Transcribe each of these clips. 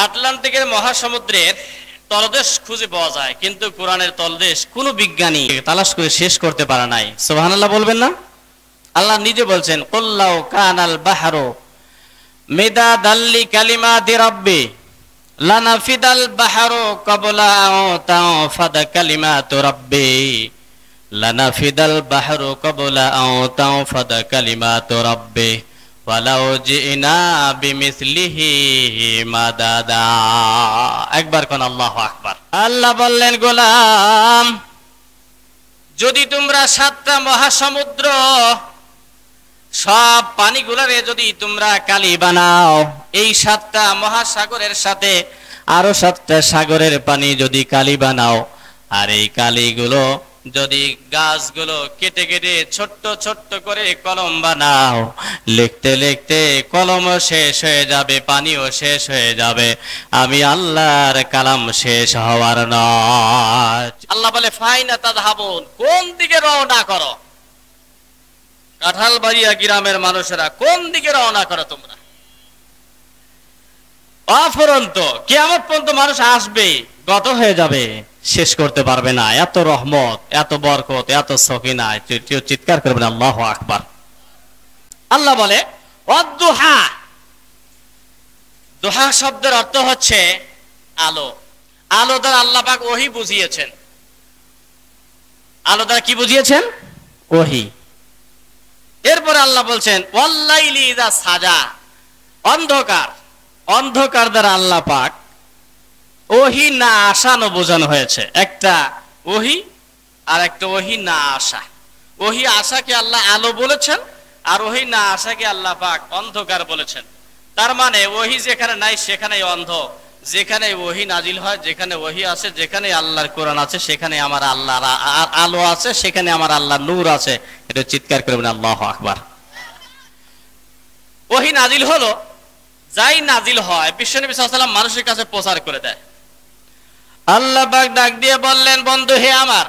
আটলান্টিকের মহাসমুদ্রের তলদেশ খুঁজে পাওয়া যায়, কিন্তু কোরআনের তলদেশ কোনো বিজ্ঞানী তালাশ করে শেষ করতে পারে নাই। সুবহানাল্লাহ বলবেন না? আল্লাহ নিজে বলছেন, কুল্লাউ কানাল বাহরু মিদাদাল লিকালিমাতি রাব্বি লানাফিদাল বাহরু ক্বাবলা আন তানফাদা কালিমাতু রাব্বি লানাফিদাল বাহরু ক্বাবলা আন তানফাদা কালিমাতু রাব্বি ওয়ালাউ জিনা বিমিসলিহি মাদাদা। একবার কোন আল্লাহু আকবার। আল্লাহ বললেন, গোলাম, যদি তোমরা 7টা মহাসমুদ্র সব পানিগুলোরে যদি তোমরা কালি বানাও, এই 7টা মহাসাগরের সাথে আরো 7টা সাগরের পানি যদি কালি বানাও, আর এই কালিগুলো যদি গাছগুলো কেটে কেটে ছোট্ট ছোট্ট করে কলম বানাও, লিখতে লিখতে কলমও শেষ হয়ে যাবে, পানিও শেষ হয়ে যাবে, আমি আল্লাহর কালাম শেষ হওয়ার নয়। আল্লাহ বলে, ফাইনা তাযহাবুন, কোন দিকে রওনা করো? কাঁঠালবাড়িয়া গ্রামের মানুষেরা কোন দিকে রওনা করো তোমরা? অফুরন্ত কিয়ামত পর্যন্ত মানুষ আসবে, গত হয়ে যাবে, শেষ করতে পারবে না। এত রহমত, এত বরকত, এত সকিনা, চিৎকার করবেন আল্লাহু আকবার। আল্লাহ বলে, ওয়াদ-দুহা, দুহা শব্দের অর্থ হচ্ছে আলো। আলো দ্বারা আল্লাহ পাক ওহী বুঝিয়েছেন। আলো দ্বারা কি বুঝিয়েছেন? ওহী। এরপরে আল্লাহ বলছেন, ওয়াল্লাইলি ইযা সাজা, অন্ধকার। অন্ধকার দ্বারা আল্লাহ পাক ওহী না আসানো বোঝানো হয়েছে। একটা ওহী আর একটা ওহী না আসা। ওহী আসাকে আল্লাহ আলো বলেছেন, আর ওহী না আসাকে আল্লাহ পাক অন্ধকার বলেছেন। তার মানে ওহী যেখানে নাই সেখানেই অন্ধ, যেখানে ওহী নাজিল হয়, যেখানে ওহী আছে, যেখানে আল্লাহর কোরআন আছে, সেখানে আমার আল্লাহর আলো আছে, সেখানে আমার আল্লাহর নূর আছে। এটা চিৎকার করবেন আল্লাহু আকবার। ওহী নাজিল হলো, যাই নাজিল হয় বিশ্বনবী সাল্লাল্লাহু আলাইহি ওয়াসাল্লাম মানুষের কাছে প্রচার করে দেয়। আল্লাহ পাক ডাক দিয়ে বললেন, বন্ধু হে আমার,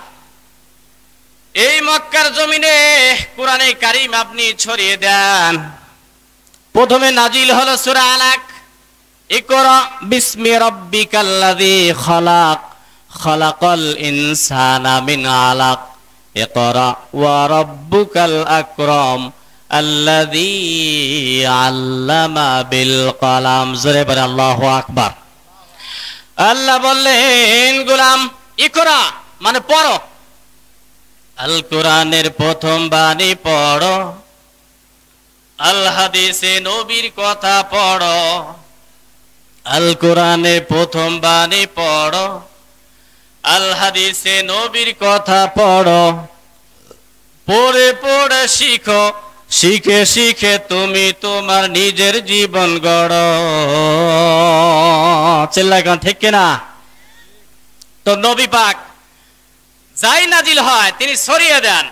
এই মক্কার জমিনে কোরআনে কারীম আপনি ছড়িয়ে দেন। প্রথমে নাজিল হলো সূরা আলাক, ইকরা বিসমি রাব্বিকাল্লাযী খালাক খালাকাল ইনসানা মিন আলাক ইকরা ওয়া রাব্বুকাল আকরাম আল্লাযী আল্লামা বিল কলম। জোরে বলে আল্লাহু আকবার। আল্লাহ বললেন, গোলাম, ইকরা মানে পড়ো, আল কোরআনের প্রথম বাণী পড়ো, আল হাদিসে নবীর কথা পড়ো। আল কোরআনের প্রথম বাণী পড়ো, আল হাদিসে নবীর কথা পড়ো, পড়ে পড়ে শিখো, শিখে শিখে তুমি তোমার নিজের জীবন গড়ো। চিল্লায় গান ঠিক কিনা? তো নবী পাক যাই নাজিল হয় তিনি ছড়িয়ে দেন।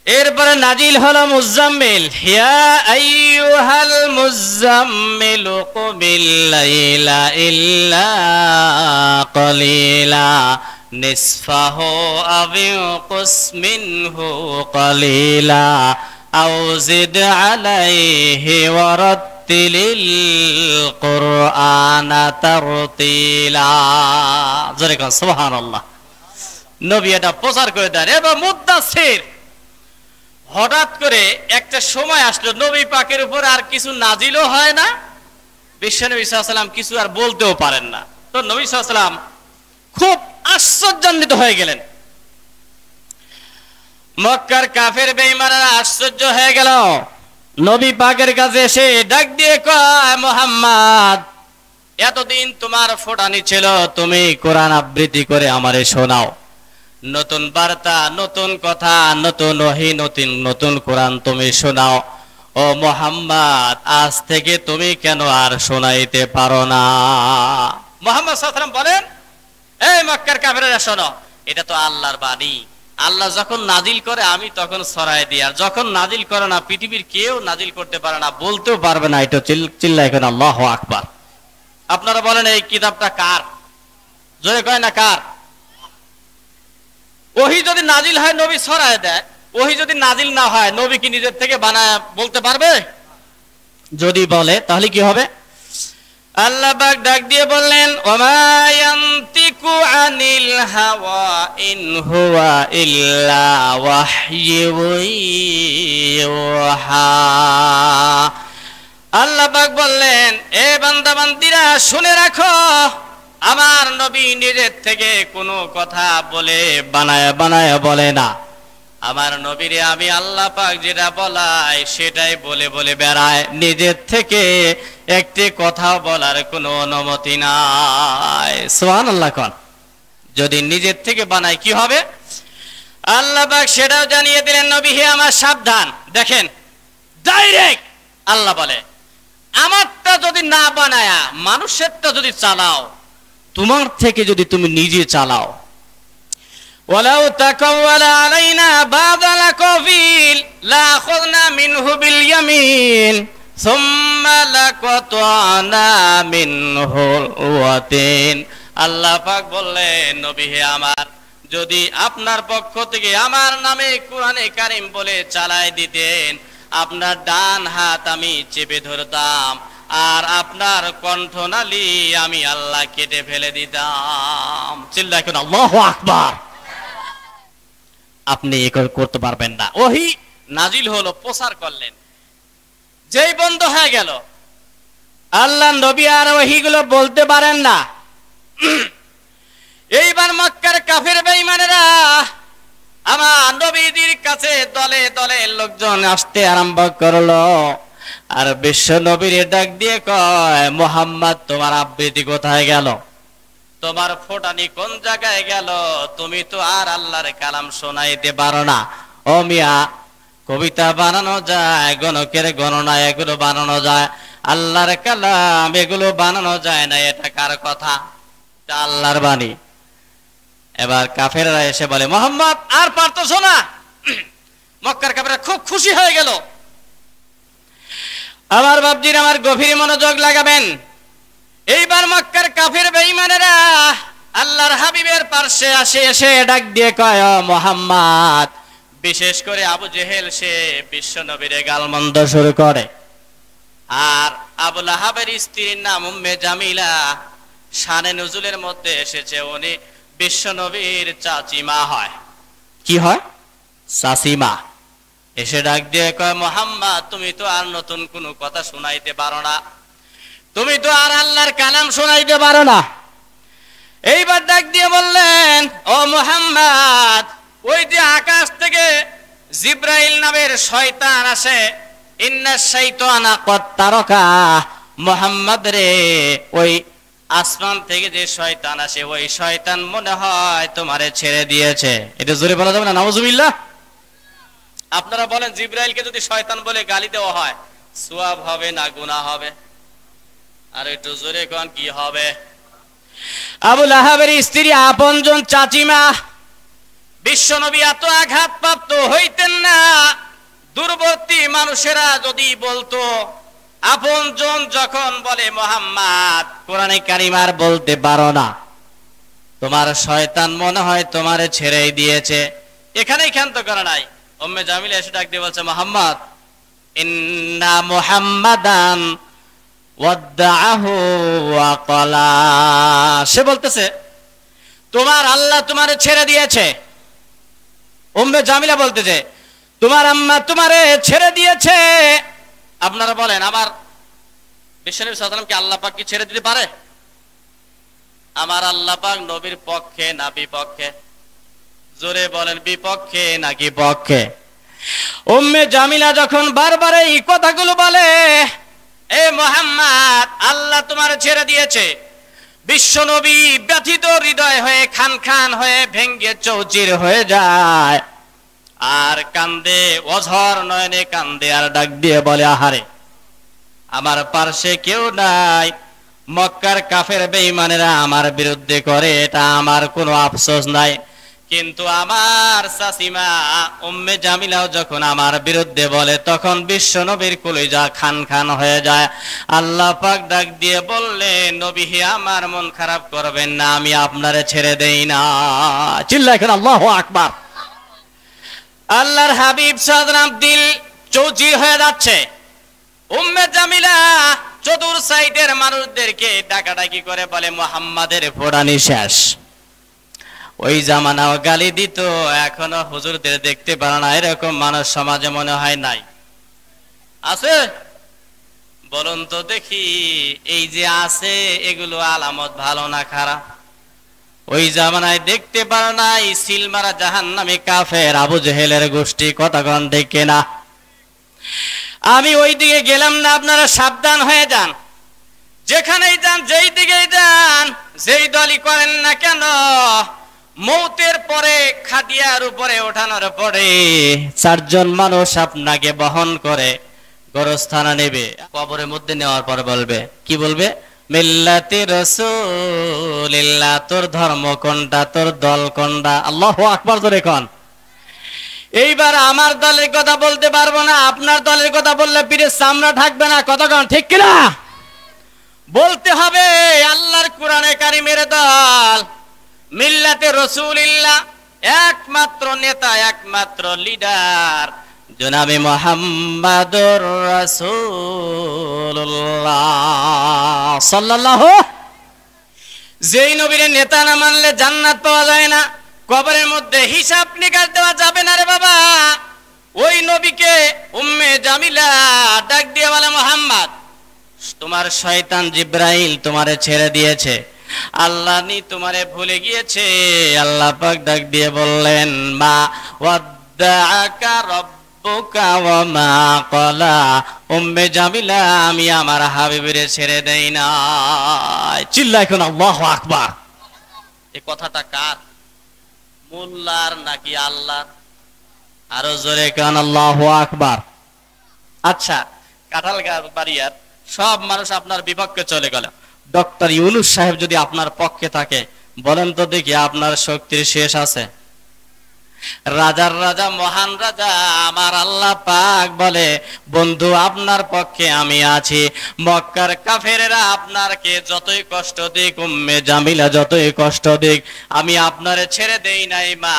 এরপরে নাজিল হলো মুজাম্মিল, ইয়া আইয়ুহাল মুজাম্মিল কুমিল লাইলা ইল্লা কলিলা নিসফাহু আও ইনকুস মিনহু কলিলা আও জিদ আলাইহি ওয়ারাত্তিলিল কুরআনা তারতিলা। জোরে কোন সুবহানাল্লাহ। নবী এটা প্রচার করে দেন। এবার মুদ্দাসির, হঠাৎ করে একটা সময় আসলো নবী পাকের উপর আর কিছু নাজিলও হয় না, বিশ্বনবী সাল্লাল্লাহু আলাইহি ওয়াসাল্লাম কিছু আর বলতেও পারেন না। তো নবী সাল্লাল্লাহু আলাইহি ওয়াসাল্লাম খুব আশ্চর্যান্বিত হয়ে গেলেন। মক্কার কাফের বেঈমানরা আশ্চর্য হয়ে গেল। নবী পাকের কাছে এসে ডাক দিয়ে কয়, মুহাম্মদ, এতদিন তোমার ফোটানি ছিল, তুমি কোরআন আবৃত্তি করে আমারে শোনাও। নতুন বার্তা, নতুন কথা, নতুন ওহী, নতুন নতুন কোরআন তুমি শোনাও। ও মুহাম্মদ, আজ থেকে তুমি কেন আর শোনাইতে পারো না? মুহাম্মদ সাল্লাল্লাহু আলাইহি ওয়াসাল্লাম বলেন, এই মক্কার কাফেররা শোনো, এটা তো আল্লাহর বাণী। আল্লাহ যখন নাজিল করে আমি তখন ছড়ায় দিই, আর যখন নাজিল করে না পৃথিবীর কেউ নাজিল করতে পারে না, বলতেও পারবে না। এটা চিল্লায় কেন আল্লাহু আকবার। আপনারা বলেন এই কিতাবটা কার? জোরে কয় না কার? ওহী যদি নাজিল হয় নবী ছড়ায় দেয়, ওহী যদি নাজিল না হয় নবী কি নিজের থেকে বানায় বলতে পারবে? যদি বলে তাহলে কি হবে? আল্লাহ পাক ডাক দিয়ে বললেন, ওমা ইয়ান্তিকু আনিল হাওয়া ইন হুয়া ইল্লা ওয়াহয়ুন ইউহা। আল্লাহ পাক বললেন, এ বান্দা বান্দিরা শুনে রাখো, আমার নবী নিজের থেকে কোনো কথা বলে বানায় বানায় বলে না। আমার নবীরে আমি আল্লাহ পাক যেটা বলাই সেটাই বলে বলে বেড়ায়, নিজের থেকে একটি কথা বলার কোনো অনুমতি নাই। সুবহানাল্লাহ। কোন যদি নিজের থেকে বানায় কি হবে? আল্লাহ পাক সেটাও জানিয়ে দিলেন, নবী হে আমার সাবধান। দেখেন ডাইরেক্ট আল্লাহ বলে, আমারটা যদি না বানায়া মানুষেরটা যদি চালাও, তোমার থেকে যদি তুমি নিজে চালাও, ওয়ালাউ তাকাওয়ালা আলাইনা বাদাল কফিল লাআখাযনা মিনহু বিল ইয়ামিন সুম্মা লাকাতানা মিনহু ওয়াতিন। আল্লাহ পাক বললেন, নবী হে আমার, যদি আপনার পক্ষ থেকে আমার নামে কোরআনে কারীম বলে চালায় দিতেন, আপনার ডান হাত আমি চেপে ধরতাম, আর আপনার কণ্ঠনালী আমি আল্লাহ কেটে ফেলে দিতাম। চিল্লায় কোন আল্লাহু আকবার। আপনি এ করতে পারবেন না। ওহী নাজিল হলো, প্রচার করলেন, যেই বন্ধ হয়ে গেল, আল্লাহ নবী আর ওহীগুলো বলতে পারেন না। এইবার মক্কার কাফের বেঈমানেরা আমার নবীদের কাছে দলে দলে লোকজন আসতে আরম্ভ করলো, আর বিশ্ব নবীর ডাক দিয়ে কয়, মুহাম্মদ তোমার আবৃত্তি কোথায় গেল? তোমার ফোটানি কোন জায়গায় গেল? তুমি তো আর আল্লাহর কালাম শোনাইতে পারো না। ও মিয়া, কবিতা বানানো যায়, গণকের গণনা এগুলো বানানো যায়, আল্লাহর কালাম এগুলো বানানো যায় না। এটা কার কথা? আল্লাহর বাণী। এবার কাফেররা এসে বলে, মুহাম্মদ আর পারতেছো না। মক্কার কাফেররা খুব খুশি হয়ে গেল। আমার বাপজির আমার গভীর মনোযোগ লাগাবেন। এইবার মক্কার কাফের বেঈমানেরা আল্লাহর হাবিবের পাশে আসে, এসে ডাক দিয়ে কয়, ও মুহাম্মদ, বিশেষ করে আবু জেহেল সে বিশ্ব নবীরে গালমন্দ শুরু করে। আর আবু লাহাবের স্ত্রীর নাম উম্মে জামিলা, শানে নুজুলের মধ্যে এসেছে উনি বিশ্ব নবীর চাচিমা হয়। কি হয়? চাচিমা। এসে ডাক দিয়ে কয়, মুহাম্মদ তুমি তো আর নতুন কোনো কথা শোনাইতে পারো না, তুমি তো আর আল্লাহর কালাম শোনাইতে পারো না। এইবার ডাক দিয়ে বললেন, ও মুহাম্মদ, ওই যে আকাশ থেকে জিব্রাইল নামের শয়তান আসে, ইন্নাশ শাইতানা ক্বাদ তারাকা, মুহাম্মদ রে, ওই আসমান থেকে যে শয়তান আসে, ওই শয়তান মনে হয় তোমারে ছেড়ে দিয়েছে। এটা জোরে বলা যাবে না? নাউজুবিল্লাহ। আপনারা বলেন, জিব্রাইলকে যদি শয়তান বলে গালি দেওয়া হয়, সওয়াব হবে না গুনাহ হবে? আর একটু জোরে কোন কি হবে? আবু লাহাবের স্ত্রী আপনজন চাচিমা, বিশ্বনবী এত আঘাতপ্রাপ্ত হইতেন না। দূরবর্তী মানুষেরা যদি বলতো, আপনজন যখন বলে, মুহাম্মদ কোরআনে কারীম আর বলতে পারো না, তোমার শয়তান মনে হয় তোমারে ছেড়েই দিয়েছে, এখানেই ক্ষান্ত করে নাই। উম্মে জামিলা এসে ডাক দিয়ে বলছে, মুহাম্মদ, ইন্না মুহাম্মাদান ওয়াদআহু ওয়া ক্বালা। সে বলতেছে তোমার আল্লাহ তোমারে ছেড়ে দিয়েছে। উম্মে জামিলা বলতেছে, তোমার আম্মা তোমারে ছেড়ে দিয়েছে। আপনারা বলেন, আমার বিশ্বনবী সাল্লাল্লাহু আলাইহি ওয়াসাল্লাম কি আল্লাহ পাক কি ছেড়ে দিতে পারে? আমার আল্লাহ পাক নবীর পক্ষে না বিপক্ষে? জোরে বলেন, বিপক্ষে নাকি পক্ষে? উম্মে জামিলা যখন বারবার এই কথাগুলো বলে, এ মুহাম্মদ, আল্লাহ তোমার ছেড়ে দিয়েছে, বিশ্বনবী ব্যথিত হৃদয় হয়ে খান খান হয়ে ভেঙ্গে চৌচির হয়ে যায়, আর কান্দে, অঝর নয়নে কান্দে, আর ডাক দিয়ে বলে, আহারে আমার পার্শ্বে কেউ নাই, মক্কার কাফের বেঈমানেরা আমার বিরুদ্ধে করে, এটা আমার কোনো আফসোস নাই, কিন্তু আমার চাচিমা উম্মে জামিলাও যখন আমার বিরুদ্ধে বলে, তখন বিশ্বনবীর কলিজা খান খান হয়ে যায়। আল্লাহ পাক ডাক দিয়ে বললেন, নবী হে আমার মন খারাপ করবেন না, আমি আপনারে ছেড়ে দেই না। চিল্লায় এখন আল্লাহু আকবার। আল্লাহর হাবিব সাল্লাল্লাহু আলাইহি ওয়াসাল্লাম দিল চৌচির হয়ে যাচ্ছে। উম্মে জামিলা চতুর সাইডের মানুষদেরকে ডাকাডাকি করে বলে মুহাম্মাদের ফোড়ানি শেষ। ওই জামানাও গালি দিত, এখনো হুজুরদের দেখতে পারে না এরকম মানুষ সমাজে মনে হয় নাই, আছে? বলুন তো দেখি, এই যে আছে এগুলো আলামত ভালো না খারাপ? ওই জামানায় দেখতে পারো নাই সিলমারা জাহান্নামী কাফের আবু জেহেলের গোষ্ঠী, কতক্ষণ দেখে না? আমি ওই দিকে গেলাম না, আপনারা সাবধান হয়ে যান। যেখানেই যান, যেই দিকেই যান, যেই দলই করেন না কেন, মৌতের পরে খাটিয়ার উপরে ওঠানোর পরে 4 জন মানুষ আপনাকে বহন করে গোরস্থানে নেবে। কবরের মধ্যে নেওয়ার পর বলবে, কি বলবে? মিল্লাতে রাসূলিল্লাহ, তোর ধর্ম কোনটা, তোর দল কোনটা? আল্লাহু আকবার জোরে কোন। এইবার আমার দলের কথা বলতে পারবো না, আপনার দলের কথা বললে পীরের চামড়া থাকবে না, কতক্ষণ ঠিক কিনা? বলতে হবে আল্লাহর কোরআনে কারিমের দল, মিল্লাতে রাসূলিল্লাহ, একমাত্র নেতা, একমাত্র লিডার জনাবে মুহাম্মাদুর রাসূলুল্লাহ সাল্লাল্লাহু। যেই নবীর নেতা না মানলে জান্নাত পাওয়া যায় না, কবরের মধ্যে হিসাব নিকাশ দেওয়া যাবে না রে বাবা। ওই নবীকে উম্মে জামিলা ডাক দিয়ে বলে, মুহাম্মদ, তোমার শয়তান জিব্রাইল তোমারে ছেড়ে দিয়েছে, আল্লাহ নি তোমারে ভুলে গিয়েছে। আল্লাহ পাক ডাক দিয়ে বললেন, মা ওয়াদ্দাআকা রাব্বুকা ওয়া মা ক্বালা, উম্মে জামিলা, আমি আমার হাবিবের ছেড়ে দেই না। চিল্লায় এখন আল্লাহু আকবার। এই কথাটা কার? মোল্লার নাকি আল্লাহ? আরো জোরে কান আল্লাহু আকবার। আচ্ছা, কাঁঠালবাড়িয়ার সব মানুষ আপনার বিপক্ষে চলে গেল, ডক্টর ইউনূস সাহেব যদি আপনার পক্ষে থাকে, বলেন তো দেখি আপনার শক্তির শেষ আছে? রাজার রাজা, মহান রাজা আমার আল্লাহ পাক বলে, বন্ধু আপনার পক্ষে আমি আছি। মক্কার কাফেরেরা আপনারকে যতই কষ্ট দিক, উম্মে জামিলা যতই কষ্ট দিক, আমি আপনারে ছেড়ে দেই নাই। মা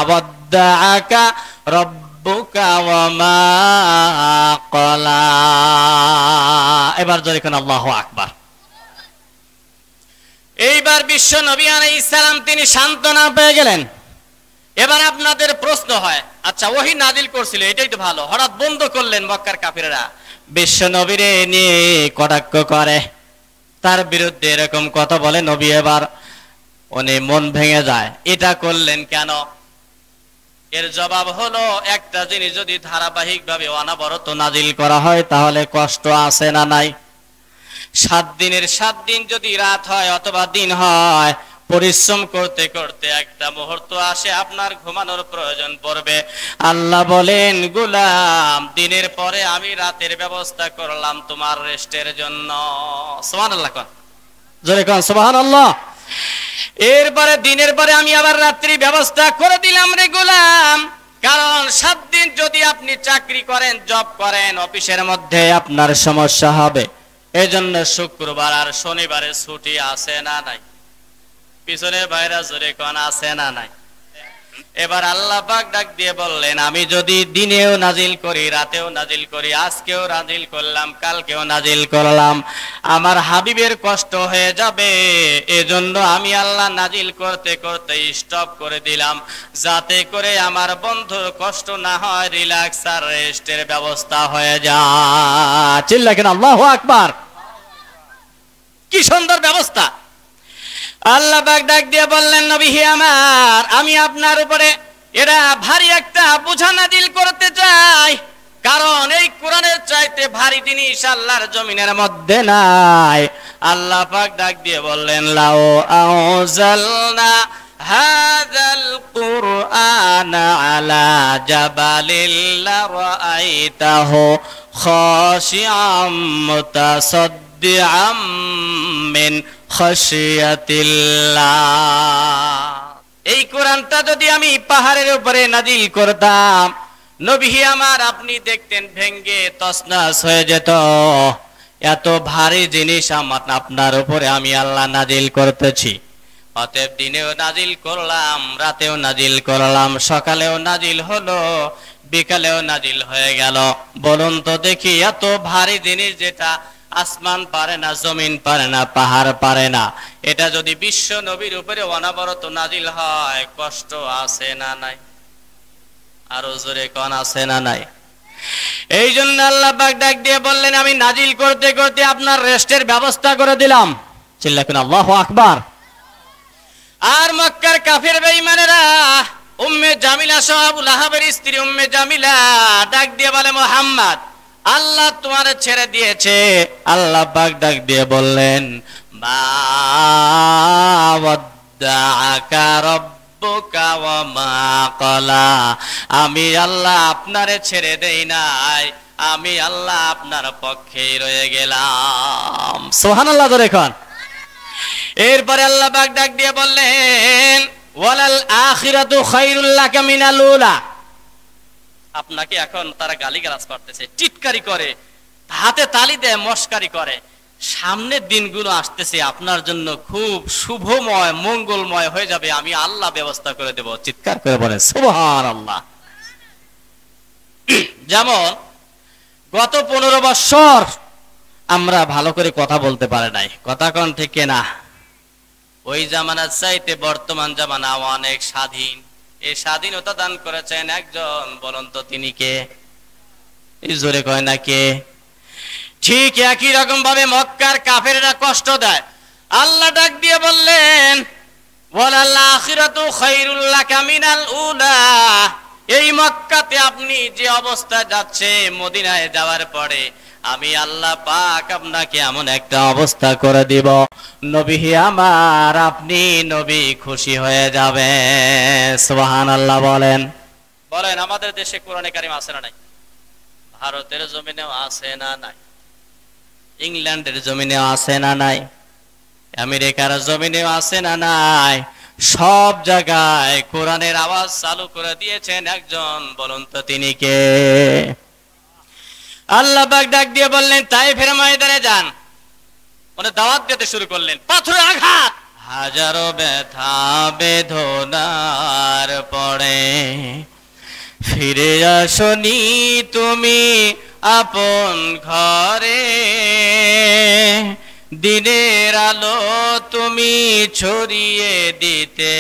ওয়াদ্দাআকা রাব্বুকা ওয়া মা ক্বালা। এবার জোরে কোন আল্লাহু আকবার। এইবার বিশ্ব নবী আলাইহিস সালাম তিনি সান্ত্বনা পেয়ে গেলেন। এবার আপনাদের প্রশ্ন হয়, আচ্ছা ওহী নাজিল করছিল এটাই তো ভালো, হঠাৎ বন্ধ করলেন মক্কার কাফিররা, বিশ্ব নবীরে নিয়ে কটাক্ষ করে, তার বিরুদ্ধে এরকম কথা বলে, নবী এবার উনি মন ভেঙে যায়, এটা করলেন কেন? এর জবাব হলো, একটা জিনিস যদি ধারাবাহিকভাবে অনবরত নাজিল করা হয় তাহলে কষ্ট আছে না নাই? 7 দিনের 7 দিন যদি রাত হয় অথবা দিন হয়, পরিশ্রম করতে করতে একটা মুহূর্ত আসে আপনার ঘুমানোর প্রয়োজন পড়বে। আল্লাহ বলেন, গোলাম, দিনের পরে আমি রাতের ব্যবস্থা করলাম তোমার রেস্টের জন্য। সুবহানাল্লাহ কোন, জোরে কোন সুবহানাল্লাহ। এরপরে দিনের পরে আমি আবার রাত্রি ব্যবস্থা করে দিলাম রে গোলাম, কারণ 7 দিন যদি আপনি চাকরি করেন, জব করেন, অফিসের মধ্যে আপনার সমস্যা হবে। এজন্য শুক্রবার আর শনিবারে ছুটি আছে না নাই? পিছনের ভাইরা জোরে কোন আছে না নাই? এবার আল্লাহ পাক ডাক দিয়ে বললেন, আমি যদি দিনেও নাজিল করি, রাতেও নাজিল করি, আজকেও নাজিল করলাম, কালকেও নাজিল করলাম, আমার হাবিবের কষ্ট হয়ে যাবে। এজন্য আমি আল্লাহ নাজিল করতে করতে স্টপ করে দিলাম, যাতে করে আমার বন্ধুর কষ্ট না হয়, রিল্যাক্স আর রেস্টের ব্যবস্থা হয়ে যায়। চিল্লা কেন আল্লাহু আকবার। কি সুন্দর ব্যবস্থা। আল্লাহ পাক ডাক দিয়ে বললেন, নবী হে আমার, আমি আপনার উপরে এরা ভারী একটা বোঝা নাজিল করতে চাই, কারণ এই কোরআনের চাইতে ভারী জিনিস আল্লাহর জমিনের মধ্যে নাই। আল্লাহ পাক ডাক দিয়ে বললেন, লাউ আউযালনা হাযাল কুরআনা আলা জাবালিল লারাআইতাহু খাশিআম মুতাসাদ্দিআম মিন খাশিয়াতিল্লাহ। এই কোরআনটা যদি আমি পাহাড়ের উপরে নাজিল করতাম, নবী আমার, আপনি দেখতেন ভেঙ্গে তছনছ হয়ে যেত। এত ভারী জিনিস আপনার উপরে আমি আল্লাহ নাজিল করতেছি। অতএব দিনেও নাজিল করলাম, রাতেও নাজিল করলাম, সকালেও নাজিল হলো, বিকালেও নাজিল হয়ে গেল। বলুন তো দেখি, এত ভারী জিনিস যেটা আসমান পারে না, জমিন পারে না, পাহাড় পারে না। এটা যদি বিশ্ব নবীর উপরে অনবরত নাজিল হয়, কষ্ট আছে না নাই? আরো জোরে কোন আছে না নাই? এই জন্য আল্লাহ পাক ডাক দিয়ে বললেন, আমি নাজিল করতে করতে আপনার রেস্টের ব্যবস্থা করে দিলাম। চিল্লা কোন আল্লাহু আকবার। আর মক্কার কাফের বেঈমানেরা উম্মে জামিলা সহ আবু লাহাবের স্ত্রী উম্মে জামিলা ডাক দিয়ে বলে, মুহাম্মদ, আল্লাহ তোমারে ছেড়ে দিয়েছে। আল্লাহ পাক ডাক দিয়ে বললেন, মা ওয়াদ্দাআকা রাব্বুকা ওয়া মা ক্বালা। আমি আল্লাহ আপনারে ছেড়ে দেই নাই, আমি আল্লাহ আপনার পক্ষেই রয়ে গেলাম। সুবহানাল্লাহ ধরে কোন। এরপরে আল্লাহ পাক ডাক দিয়ে বললেন, ওয়ালাল আখিরাতু খায়রুল লাকা মিনাল উলা। আপনাকে এখন তারা গালিগালাজ করতেছে, টিটকারি করে, হাতে তালি দেয়, মস্কারি করে। সামনের দিনগুলো আসতেছে, আপনার জন্য খুব শুভময় মঙ্গলময় হয়ে যাবে, আমি আল্লাহ ব্যবস্থা করে দেব। চিৎকার করে বলে সুবহানাল্লাহ। যেমন গত 15 বছর আমরা ভালো করে কথা বলতে পারে নাই, কথা কোন ঠিক না? ওই জামানার চাইতে বর্তমান জামানা অনেক স্বাধীন। এই স্বাধীনতা দান করেছেন একজন, বলুন তো তিনি কে? এই জোরে কয় না কে? ঠিক একই রকম ভাবে মক্কার কাফেররা কষ্ট দেয়। আল্লাহ ডাক দিয়ে বললেন, ওয়ালাল আখিরাতু খায়রুল লাকা মিনাল উলা। এই মক্কাতে আপনি যে অবস্থা যাচ্ছে, মদিনায় যাওয়ার পরে আমি আল্লাহ পাক আপনাকে এমন একটা অবস্থা করে দিব, নবী আমার, আপনি নবী খুশি হয়ে যাবেন। সুবহানাল্লাহ বলেন। বলেন, আমাদের দেশে কোরআনে কারিম আছে না নাই? ভারতের জমিনেও আছে না নাই? ইংল্যান্ডের জমিনেও আছে না নাই? আমেরিকার জমিনেও আছে না নাই? সব জায়গায় কোরআনের আওয়াজ চালু করে দিয়েছেন একজন, বলুন তো তিনি কে? আল্লাহ পাক ডাক দিয়ে বললেন, তায়েফের ময়দানে যান। ওনে দাওয়াত দিতে শুরু করলেন, পাথরের আঘাত, হাজারো ব্যথা বেদনার পরে ফিরে আসনি তুমি আপন ঘরে, দিনের আলো তুমি ছড়িয়ে দিতে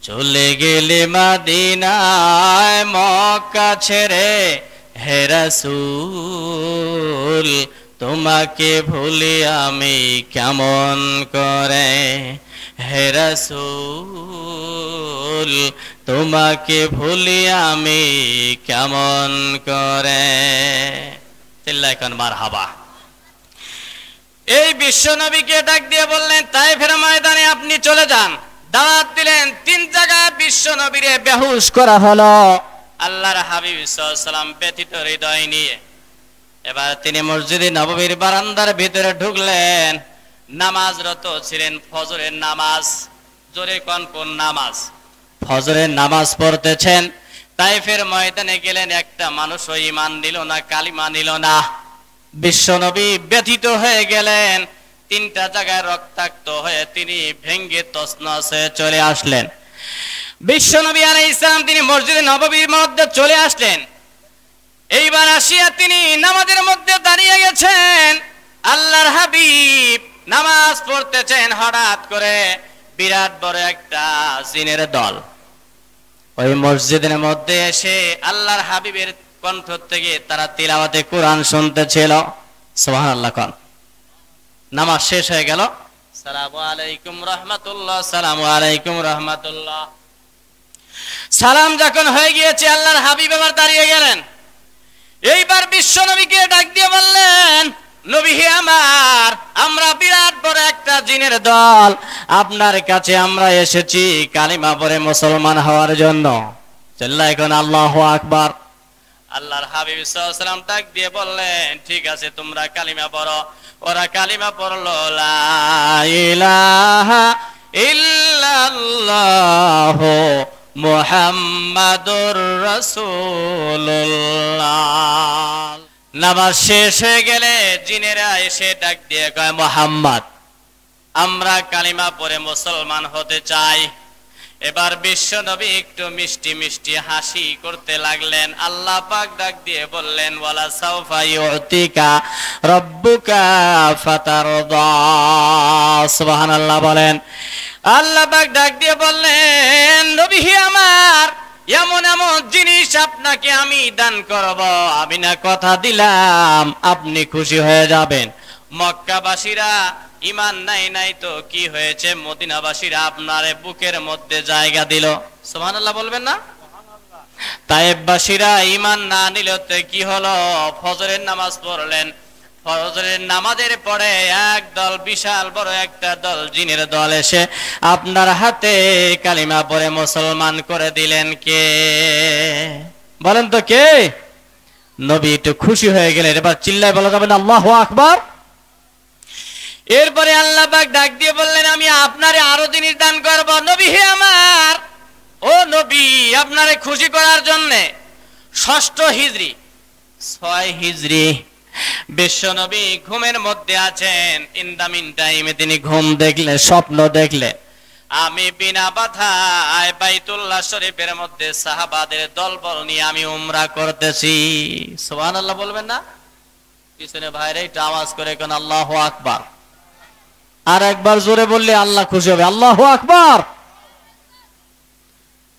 চলে গেলে মদিনায় মক্কা ছেড়ে। হে রাসূল, তোমাকে ভুলি আমি কেমন করে? হে রাসূল, তোমাকে ভুলি আমি কেমন করে? চিল্লায় কোন মারহাবা। এই বিশ্ব নবীকে ডাক দিয়ে বললেন, তায়েফের ময়দানে আপনি চলে যান। দাওয়াত দিলেন, 3 জায়গায় বিশ্ব নবীরে বেহুশ করা হলো। আল্লাহর হাবিব সাল্লাল্লাহু আলাইহি ওয়াসাল্লাম ব্যথিত হৃদয় নিয়ে এবার তিনি মসজিদে নববীর বারান্দার ভিতরে ঢুকলেন। নামাজরত ছিলেন, ফজরের নামাজ। জোরে কোন কোন নামাজ? ফজরের নামাজ পড়তেছেন। তায়েফের ময়দানে গেলেন, একটা মানুষও ঈমান নিল না, কালিমা নিল না। বিশ্বনবী ব্যথিত হয়ে গেলেন। 3টা জায়গায় রক্তাক্ত হয়ে তিনি ভেঙ্গে তছনছ হয়ে চলে আসলেন। বিশ্বনবী আলাইহিস সালাম তিনি মসজিদে নববীর মধ্যে চলে আসলেন। এইবার আসিয়া তিনি নামাজের মধ্যে দাঁড়িয়ে গেছেন। আল্লাহর হাবিব নামাজ পড়তেছেন, হঠাৎ করে বিরাট বড় একটা জিনের দল ওই মসজিদের মধ্যে এসে আল্লাহর হাবিবের কণ্ঠ থেকে তারা তিলাওয়াতে কোরআন শুনতেছিল। সুবহানাল্লাহ কোন। নামাজ শেষ হয়ে গেল, আসসালামু আলাইকুম রাহমাতুল্লাহ, আসসালামু আলাইকুম রাহমাতুল্লাহ। সালাম যখন হয়ে গিয়েছে, আল্লাহর হাবিব আবার দাঁড়িয়ে গেলেন। এইবার বিশ্ব নবীকে ডাক দিয়ে বললেন, নবী হে আমার, আমরা বিরাট বড় একটা জিনের দল, আপনার কাছে আমরা এসেছি কালিমা পড়ে মুসলমান হওয়ার জন্য। চিল্লায় এখন আল্লাহু আকবার। আল্লাহর হাবিব সাল্লাল্লাহু আলাইহি ওয়াসাল্লাম ডাক দিয়ে বললেন, ঠিক আছে তোমরা কালিমা পড়ো। ওরা কালিমা পড়লো, লা ইলাহা ইল্লাল্লাহু মুহাম্মাদুর রাসূলুল্লাহ। নামাজ শেষ হয়ে গেলে জিনেরা এসে ডাক দিয়ে কয়, মুহাম্মদ, আমরা কালিমা পড়ে মুসলমান হতে চাই। এবার বিশ্ব নবী একটু মিষ্টি মিষ্টি হাসি করতে লাগলেন। আল্লাহ পাক ডাক দিয়ে বললেন, ওয়ালা সাউফা ইউতিকা রাব্বুকা ফাতারদা। সুবহানাল্লাহ বলেন। আল্লাহ পাক ডাক দিয়ে বললেন, নবী আমার, এমন এমন জিনিস আপনাকে আমি দান করব, আমি না কথা দিলাম আপনি খুশি হয়ে যাবেন। মক্কাবাসীরা ঈমান নাই তো কি হয়েছে, মদিনাবাসীরা আপনার বুকের মধ্যে জায়গা দিল। সুবহানাল্লাহ বলবেন না? তায়েববাসীরা ঈমান না নিলতে কি হলো, ফজরের নামাজ পড়লেন। ফজরের নামাজের পরে একদল, বিশাল বড় একটা দল, জিনের দল এসে আপনার হাতে কালিমা পড়ে মুসলমান করে দিলেন। কে বলেন তো কে? নবী একটু খুশি হয়ে গেলেন। এবার চিল্লায় বলা যাবে না আল্লাহু আকবার? এরপরে আল্লাহ পাক ডাক দিয়ে বললেন, আমি আপনারে আরো জিনিস দান করব। নবী হে আমার, ও নবী, আপনারে খুশি করার জন্য 6 হিজরি 6 হিজরি বিশ্ব নবী ঘুমের মধ্যে আছেন। ইন দা মিন টাইমে তিনি ঘুম দেখলেন, স্বপ্ন দেখলেন, আমি বিনা বাধায় বাইতুল্লাহ শরীফের মধ্যে সাহাবাদের দলবল নিয়ে আমি উমরা করতেছি। সুবহানাল্লাহ বলবেন না? পিছনে ভাইরা একটু আওয়াজ করে কোন আল্লাহু আকবার। আর একবার জোরে বললে আল্লাহ খুশি হবে। আল্লাহু আকবার।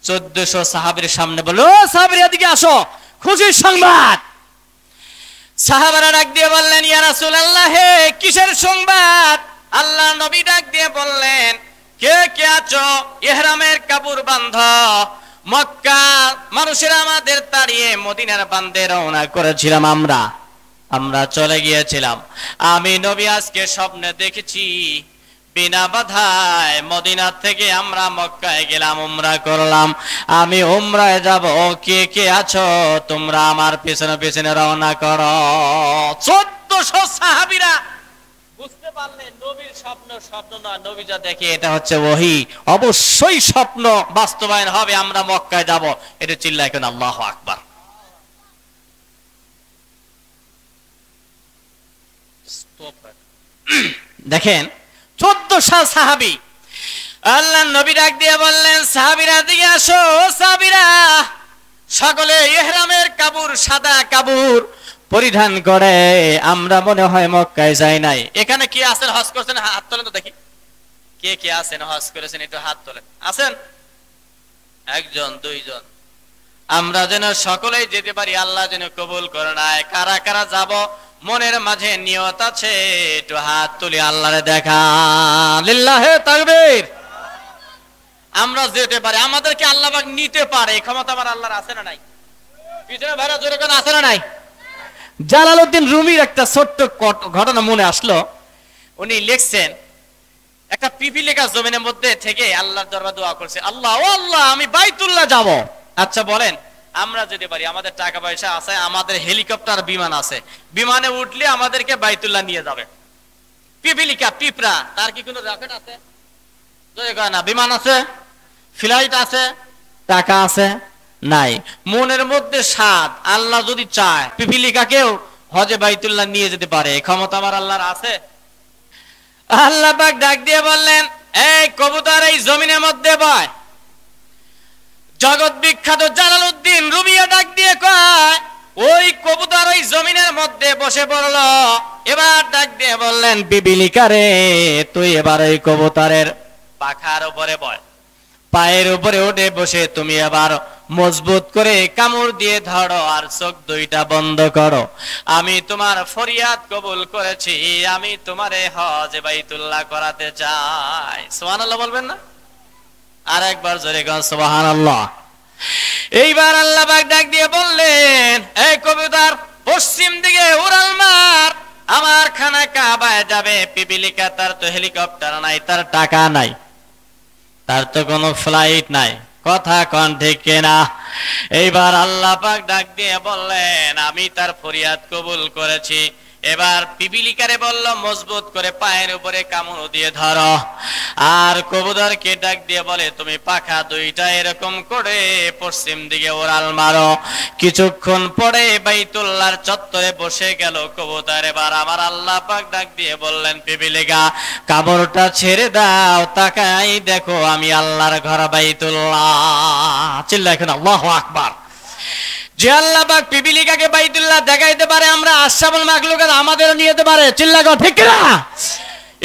1400 সাহাবীর সামনে বলল, ও সাহাবীরা এদিকে আসো, খুশির সংবাদ। সাহাবারা ডাক দিয়ে বললেন, ইয়া রাসূলুল্লাহ, হে কিসের সংবাদ? আল্লাহ নবী ডাক দিয়ে বললেন, কে কে আছো? ইহরামের কাপড় বাঁধ। মক্কা মানুষেরা আমাদের তাড়িয়ে মদিনার বান্দে রওনা করেছিলাম, আমরা চলে গিয়েছিলাম। আমি নবী আজকে স্বপ্নে দেখেছি, বিনা বাধায় মদিনা থেকে আমরা মক্কায় গেলাম, উমরা করলাম। আমি উমরায় যাব, কে কে আছো? তোমরা আমার পিছনে পিছনে রওনা করো। 1400 সাহাবীরা বুঝতে পারলেন নবীর স্বপ্ন স্বপ্ন নয়, নবী যা দেখে এটা হচ্ছে ওহী, অবশ্যই স্বপ্ন বাস্তবায়ন হবে, আমরা মক্কায় যাব। এটা চিল্লায় কেন আল্লাহু আকবার। দেখেন 1400 সাহাবী। আল্লাহ নবী ডাক দিয়ে বললেন, সাহাবীরা দিকে আসো। সাহাবীরা সকলে ইহরামের কাপড়, সাদা কাপড় পরিধান করে। আমরা মনে হয় মক্কায় যাই নাই। এখানে কি আছেন হজ করেছেন? হাত তোলেন তো দেখি। কে কে আছেন হজ করেছেন? একটু হাত তোলেন। আছেন? 1 জন 2 জন। আমরা যেন সকলেই যেতে পারি, আল্লাহ যেন কবুল করে নেয়। কারা কারা যাব মনের মাঝে নিয়ত আছে? একটু হাত তুলে আল্লাহরে দেখান। লিল্লাহে তাকবীর। আমরা যেতে পারি, আমাদেরকে আল্লাহ পাক নিতে পারে, ক্ষমতা আমার আল্লাহর আছে না নাই? পিছনে ভাইরা জোরে কোন আছে না নাই? জালালউদ্দিন রুমির একটা ছোট্ট ঘটনা মনে আসলো। উনি লিখছেন, একটা পিপিলিকা জমিনের মধ্যে থেকে আল্লাহর দরবারে দোয়া করছে, আল্লাহ, ও আল্লাহ, আমি বাইতুল্লাহ যাব। আচ্ছা বলেন, আমরা যেতে পারি, আমাদের টাকা পয়সা আছে, আমাদের হেলিকপ্টার, বিমান আছে, বিমানে উঠলে আমাদেরকে বাইতুল্লাহ নিয়ে যাবে। পিপিলিকা, পিঁপড়া, তার কি কোনো রকেট আছে? না। বিমান আছে, ফ্লাইট আছে, টাকা আছে? নাই। মনের মধ্যে সাদ, আল্লাহ যদি চায় পিপিলিকাকেও হজে বাইতুল্লাহ নিয়ে যেতে পারে, ক্ষমতা আমার আল্লাহর আছে। আল্লাহ পাক ডাক দিয়ে বললেন, এই কবুতর এই জমিনের মধ্যে বয়। জগৎ বিখ্যাত জালালউদ্দিন রুমিয়া ডাক দিয়ে কয়, ওই কবুতর ওই জমিনের মধ্যে বসে পড়ল। এবার ডাক দিয়ে বললেন, পিপিলিকা রে, তুই এবার ওই কবুতরের পাখার উপরে বয়, পায়ের উপরে উঠে বসে তুমি এবার মজবুত করে কামড় দিয়ে ধরো আর চোখ 2টা বন্ধ করো। আমি তোমার ফরিয়াদ কবুল করেছি, আমি তোমারে হজে বাইতুল্লাহ করাতে চাই। সুবহানাল্লাহ বলবেন না? আর একবার জোরে গান সুবহানাল্লাহ। এইবার আল্লাহ পাক ডাক দিয়ে বললেন, এই কবুতর পশ্চিম দিকে উড়াল মার, আমার খানা কাবায় যাবে। পিপিলিকা, তার তো হেলিকপ্টার নাই, তার টাকা নাই, তার তো কোনো ফ্লাইট নাই, কথা কোন ঠিক কিনা? এইবার আল্লাহ পাক ডাক দিয়ে বললেন, আমি তার ফরিয়াদ কবুল করেছি, এবার পিপিলিকারে বলল মজবুত করে পায়ের উপরে কামড় দিয়ে ধরো। আর কবুতরকে ডাক দিয়ে বলে তুমি পাখা দুইটা এরকম করে পশ্চিম দিকে ওড়াল মারো। কিছুক্ষণ পরে বাইতুল্লাহর চত্বরে বসে গেল কবুতর। এবার আমার আল্লাহ পাক ডাক দিয়ে বললেন পিপিলিকা কামড়টা ছেড়ে দাও, তাকাই দেখো আমি আল্লাহর ঘর বাইতুল্লাহ। চিল্লা এখন আল্লাহু আকবার। যে আল্লাহ পাক পিপিলিকাকে বাইতুল্লাহ দেখাইতে পারে, আমরা আশরাফুল মাখলুকাত আমাদের নিয়ে যেতে পারে। চিল্লা গো ঠিক না?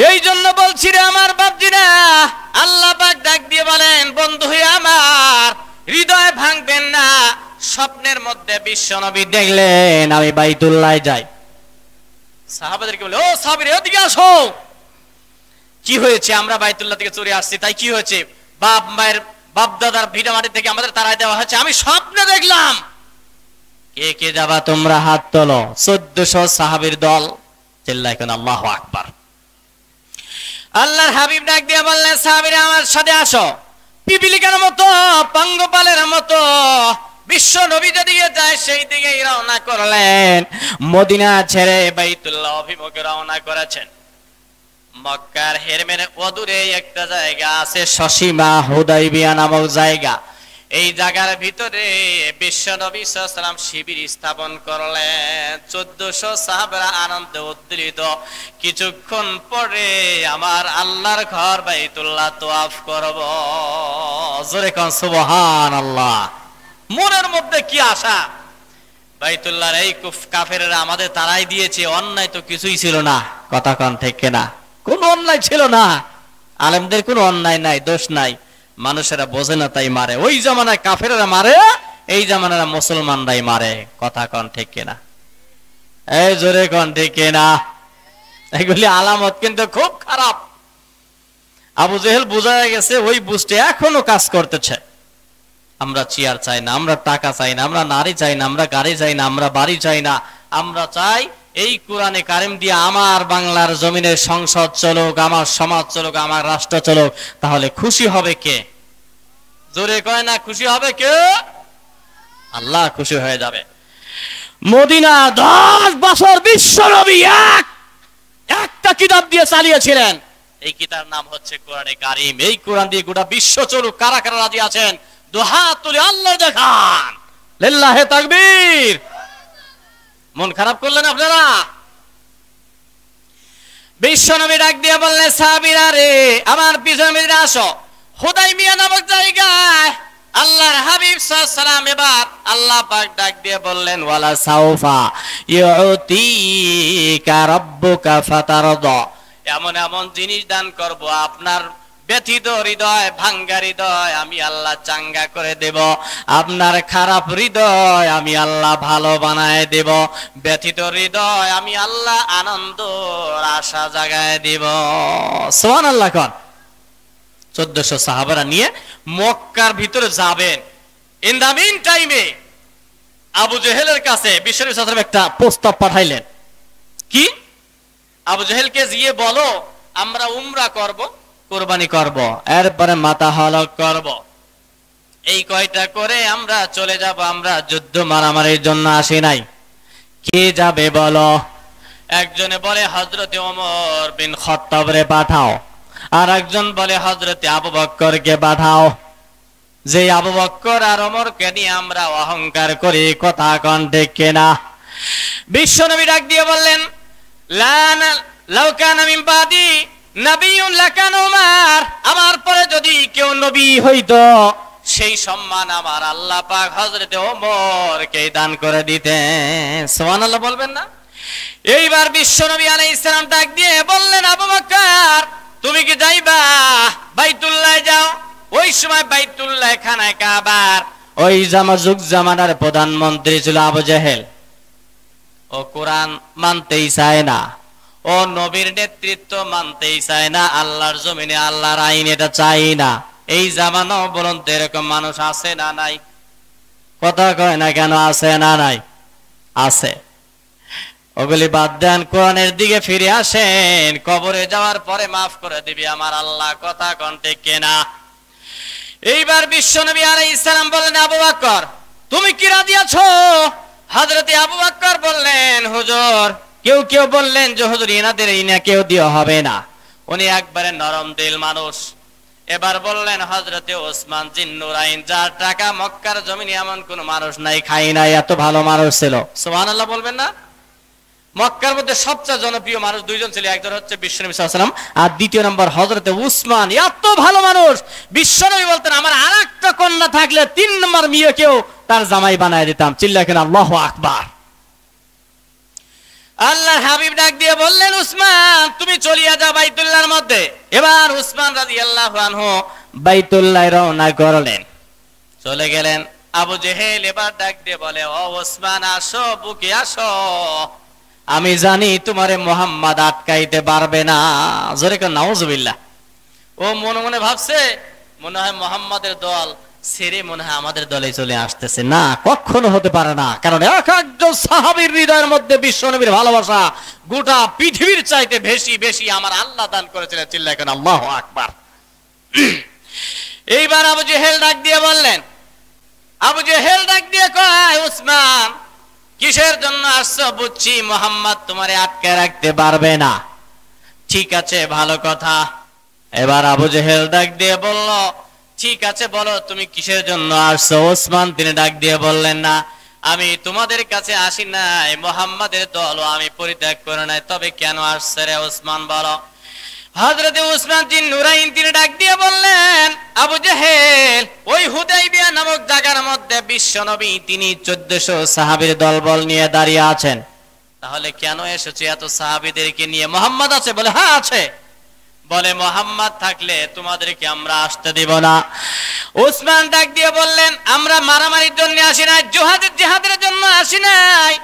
এই জন্য বলছি রে আমার বাপজিরা, আল্লাহ পাক ডাক দিয়ে বলেন বন্ধু আমার হৃদয় ভাঙবেন না। স্বপ্নের মধ্যে বিশ্বনবী দেখলেন আমি বাইতুল্লাহ যাই। সাহাবাদেরকে বলে ও সাহাবীরা এদিকে আসো। কি হয়েছে? আমরা বাইতুল্লাহ থেকে চলে আসছি, তাই কি হয়েছে? বাপ মায়ের বাপ দাদার ভিটা মাটি থেকে আমাদের তাড়াই দেওয়া হয়েছে, আমি স্বপ্নে দেখলাম। কে কে যাবা তোমরা হাত তোলো। 1400 সাহাবীর দল। চিল্লায় কেন আল্লাহু আকবার। আল্লাহর হাবিব ডাক দিয়ে বললেন সাহাবীরা আমার সাথে আসো। পিপিলিকার মতো পঙ্গপালের মতো বিশ্ব নবী যেদিকে যায় সেই দিকে রওনা করলেন। মদিনা ছেড়ে বাইতুল্লাহ অভিমুখে রওনা করেছেন। মক্কার হেরমের অদূরে একটা জায়গা আছে সসীমা হুদাইবিয়া নামক জায়গা। এই জায়গার ভিতরে বিশ্ব নবী সাল্লাল্লাহু আলাইহি ওয়াসাল্লাম শিবির স্থাপন করলেন। 1400 সাহাবারা আনন্দে উদ্দীলিত। কিছুক্ষণ পরে আমার আল্লাহর ঘর বাইতুল্লাহ তওয়াফ করব। জোরে কোন সুবহানাল্লাহ। মনের মধ্যে কি আশা, বাইতুল্লাহর এই কাফেররা আমাদের তারাই দিয়েছে, অন্যায় তো কিছুই ছিল না। কথা কোন ঠিক না? কোনো অন্যায় ছিল না। আলেমদের কোনো অন্যায় নাই, দোষ নাই। মানুষেরা বোঝে না তাই মারে। ওই জামানায় কাফেররা মারে, এই জামানায় মুসলমানরাই মারে। কথা কোন ঠিক না? এই জোরে কোন ঠিক না? এগুলি আলামত কিন্তু খুব খারাপ। আবু জেহেল বোঝা গেছে, ওই বুঝতে এখনো কাজ করতেছে। আমরা চেয়ার চাই না, আমরা টাকা চাই না, আমরা নারী চাই না, আমরা গাড়ি চাই না, আমরা বাড়ি চাই না। আমরা চাই এই কোরআনে কারিম দিয়ে আমার বাংলার জমিনের সংসদ চলুক, আমার সমাজ চলুক, আমার রাষ্ট্র চলুক। তাহলে খুশি হবে কে? জোরে কয় না খুশি হবে কে? আল্লাহ খুশি হয়ে যাবে। মদিনা 10 বছর বিশ্ব নবী একটা কিতাব দিয়ে চালিয়েছিলেন। এই কিতাব নাম হচ্ছে কোরআনে কারিম। এই কোরআন দিয়ে গোটা বিশ্ব চলুক। কারা কারা রাজি আছেন? দুহাত তুলে আল্লাহ দেখান। লিল্লাহি তাকবীর। মন খারাপ করলেন আপনারা? বিশ্ব নবী ডাক দিয়ে বললেন সাহাবীরা রে আমার পিছনে আসো। হুদাইবিয়া নামক জায়গায় আল্লাহর হাবিব সাল্লাল্লাহু আলাইহি ওয়াসাল্লাম এবার আল্লাহ পাক ডাক দিয়ে বললেন ওয়ালা সাউফা ইউতিকা রাব্বুকা ফাতারদা। এমন এমন জিনিস দান করব আপনার ব্যথিত হৃদয়, ভাঙ্গা হৃদয় আমি আল্লাহ চাঙ্গা করে দেব। আপনার খারাপ হৃদয় আমি আল্লাহ ভালো বানায় দেব। ব্যথিত হৃদয় আমি আল্লাহ আনন্দ আশা জাগায় দেব। সুবহানাল্লাহ। কোন 1400 সাহাবারা নিয়ে মক্কার ভিতরে যাবেন। ইন দা মিন টাইমে আবু জেহেলের কাছে বিশ্বনবী সাল্লাল্লাহু আলাইহি ওয়াসাল্লাম একটা প্রস্তাব পাঠাইলেন। কি? আবু জেহেলকে গিয়ে বলো আমরা উমরা করব, কুরবানি করব, এরপরে মাথা হলক করব। এই কয়টা করে আমরা চলে যাব। আমরা যুদ্ধ মারামারির জন্য আসি নাই। কে যাবে বলো? একজনে বলে হযরতে ওমর বিন খাত্তাবরে পাঠাও, আর একজন বলে হযরতে আবু বকরকে পাঠাও। যে আবু বকর আর ওমরকে নিয়ে আমরা অহংকার করি। কথা কোন ঠিক কিনা? বিশ্বনবী ডাক দিয়ে বললেন লাউ কানা মিন বাদি নবিয়ুন লাকানা উমর। আমার পরে যদি কেউ নবী হইতো সেই সম্মান আমার আল্লাহ পাক হযরতে ওমরকে দান করে দিতেন। সুবহানাল্লাহ বলবেন না? এইবার বিশ্বনবী আলাইহিস সালাম ডাক দিয়ে বললেন আবু বকর তুমি কি যাইবা? বাইতুল্লাহ যাও। ওই সময় বাইতুল্লাহ খানায় কাবার ওই যুগ জামানার প্রধানমন্ত্রী ছিল আবু জেহেল। ও কোরআন মানতেই চায় না, ও নবীর নেতৃত্ব মানতেই চায় না, আল্লাহর জমিনে আল্লাহর আইন এটা চাই না। এই জামানাও বলুন তো এরকম মানুষ আছে না নাই? কথা কয় না কেন? আছে না নাই? আছে। ওগুলি বাদ দেন, কোরআনের দিকে ফিরে আসেন। কবরে যাওয়ার পরে মাফ করে দিবি আমার আল্লাহ। কথা কোন ঠিক কিনা? এইবার বিশ্বনবী আলাইহিস সালাম বললেন আবু বকর তুমি কি রাজি আছো? হযরতে আবু বকর বললেন হুজুর কেউ কেউ বললেন যে হুজুর এনাদের এই না কেউ দিয়ে হবে না, উনি একবারে নরম দিল মানুষ। এবার বললেন হযরতে ওসমান জিন্নুরাইন, যার টাকা মক্কার জমিনে এমন কোন মানুষ নাই খাই নাই, এত ভালো মানুষ ছিল। সুবহানাল্লাহ বলবেন না? মক্কার মধ্যে সবচেয়ে জনপ্রিয় মানুষ দুইজন ছিল, একজন হচ্ছে বিশ্বনবী সাল্লাল্লাহু আলাইহি ওয়াসাল্লাম আর দ্বিতীয় নম্বর হযরতে উসমান। এত ভালো মানুষ, বিশ্বনবী বলতেন আমার আরেকটা কন্যা থাকলে 3 নম্বর মেয়েকেও তার জামাই বানায় দিতাম। চিল্লায় কেন আল্লাহু আকবার। আল্লাহর হাবিব ডাক দিয়ে বললেন উসমান তুমি চলিয়া যাও বাইতুল্লাহর মধ্যে। এবার উসমান রাদিয়াল্লাহু আনহু বাইতুল্লাহে রওনা করলেন, চলে গেলেন। আবু জেহেল এবার ডাক দিয়ে বলে ও উসমান আসো, বুকে আসো, আমি জানি তোমারে মুহাম্মদ আটকাইতে পারবে না। জোরে করে নাউজুবিল্লাহ। ও মনে মনে ভাবছে মনে হয় মুহাম্মাদের দল ছেড়ে মনে হয় আমাদের দলে চলে আসতেছে। না, কখনো হতে পারে না, কারণ এক একজন সাহাবীর হৃদয়ের মধ্যে বিশ্বনবীর ভালোবাসা গোটা পৃথিবীর চাইতে বেশি বেশি আমার আল্লাহ দান করেছিলেন। চিল্লায় কেন আল্লাহু আকবার। এইবার আবু জেহেল ডাক দিয়ে বললেন, আবু জেহেল ডাক দিয়ে কয় উসমান কিসের জন্য আসছো? বুঝছি মুহাম্মদ তোমারে আটকে রাখতে পারবে না। ঠিক আছে, ভালো কথা। এবার আবু জেহেল ডাক দিয়ে বলল ঠিক আছে বলো তুমি কিসের জন্য আসছো? ওসমান তিনি ডাক দিয়ে বললেন না, আমি তোমাদের কাছে আসি নাই, মুহাম্মাদের দলও আমি পরিত্যাগ করে নাই, তবে কেন আসছে রে ওসমান বলো। হযরতে উসমান জিন নুরাইন তিনি ডাক দিয়ে বললেন আবু জেহেল ওই হুদাইবিয়া নামক জায়গার মধ্যে বিশ্বনবী তিনি 1400 সাহাবীর দলবল নিয়ে দাঁড়িয়ে আছেন, তাহলে কেন এসেছে এত সাহাবীদেরকে নিয়ে? মুহাম্মদ আছে? বলে হ্যাঁ আছে। বলে মুহাম্মদ থাকলে তোমাদেরকে আমরা আসতে দিব না। উসমান ডাক দিয়ে বললেন আমরা মারামারির জন্য আসি নাই, জিহাদের জন্য আসি নাই,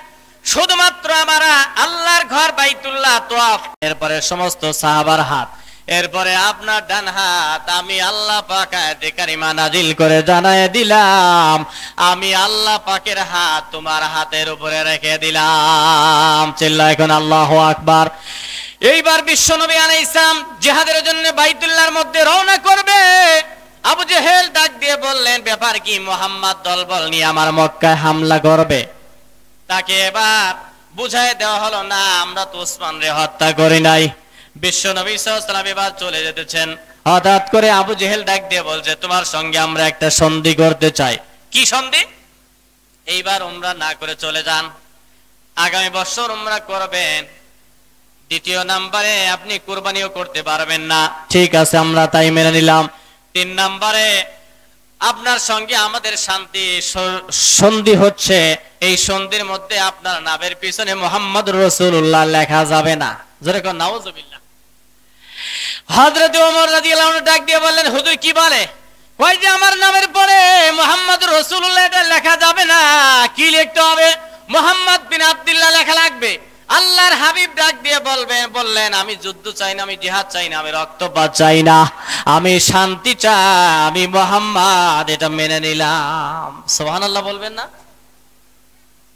শুধুমাত্র আমরা আল্লাহর ঘর বাইতুল্লাহ তাওয়াফ। এরপরে সমস্ত সাহাবার হাত, এরপরে আপনার ডান হাত আমি আল্লাহ পাক আয়াতে কারিমা নাজিল করে জানায় দিলাম, আমি আল্লাহ পাকের হাত তোমার হাতের উপরে রেখে দিলাম। চিল্লায় এখন আল্লাহু আকবার। এইবার বিশ্বনবী আলাইহিস সালাম জিহাদের জন্য বাইতুল্লাহর মধ্যে রওনা করবে। আবু জেহেল ডাক দিয়ে বললেন ব্যাপার কি? মুহাম্মদ দলবল নিয়ে আমার মক্কায় হামলা করবে। তাকে এবার বুঝায় দেওয়া হলো না আমরা তো ওসমানরে হত্যা করি নাই। বিশ্বনবী সাল্লাল্লাহু আলাইহি ওয়াসাল্লাম এবার চলে যেতেছেন, হঠাৎ করে আবু জেহেল ডাক দিয়ে বলছে তোমার সঙ্গে আমরা একটা সন্ধি করতে চাই। কি সন্ধি? এইবার উমরা না করে চলে যান, আগামী বছর উমরা করবেন, দ্বিতীয় নম্বরে আপনি কুরবানিও করতে পারবেন না। ঠিক আছে আমরা তাই মেনে নিলাম। 3 নম্বরে আপনার সঙ্গে আমাদের শান্তি সন্ধি হচ্ছে, এই সন্ধির মধ্যে আপনার নামের পিছনে মুহাম্মদুর রাসূলুল্লাহ লেখা যাবে না। জোরে কোন নাউজুবিল্লাহ। হযরত ওমর রাদিয়াল্লাহু আনহু ডাক দিয়ে বললেন হুজুর কি বলে? কয় যে আমার নামের পরে মুহাম্মদুর রাসূলুল্লাহ এটা লেখা যাবে না। কি লিখতে হবে? মুহাম্মদ বিন আব্দুল্লাহ লেখা লাগবে। আল্লাহর হাবিব ডাক দিয়ে বললেন আমি যুদ্ধ চাই না, আমি জিহাদ চাই না, আমি রক্তপাত চাই না, আমি শান্তি চাই, আমি মুহাম্মদ এটা মেনে নিলাম। সুবহানাল্লাহ বলবেন না?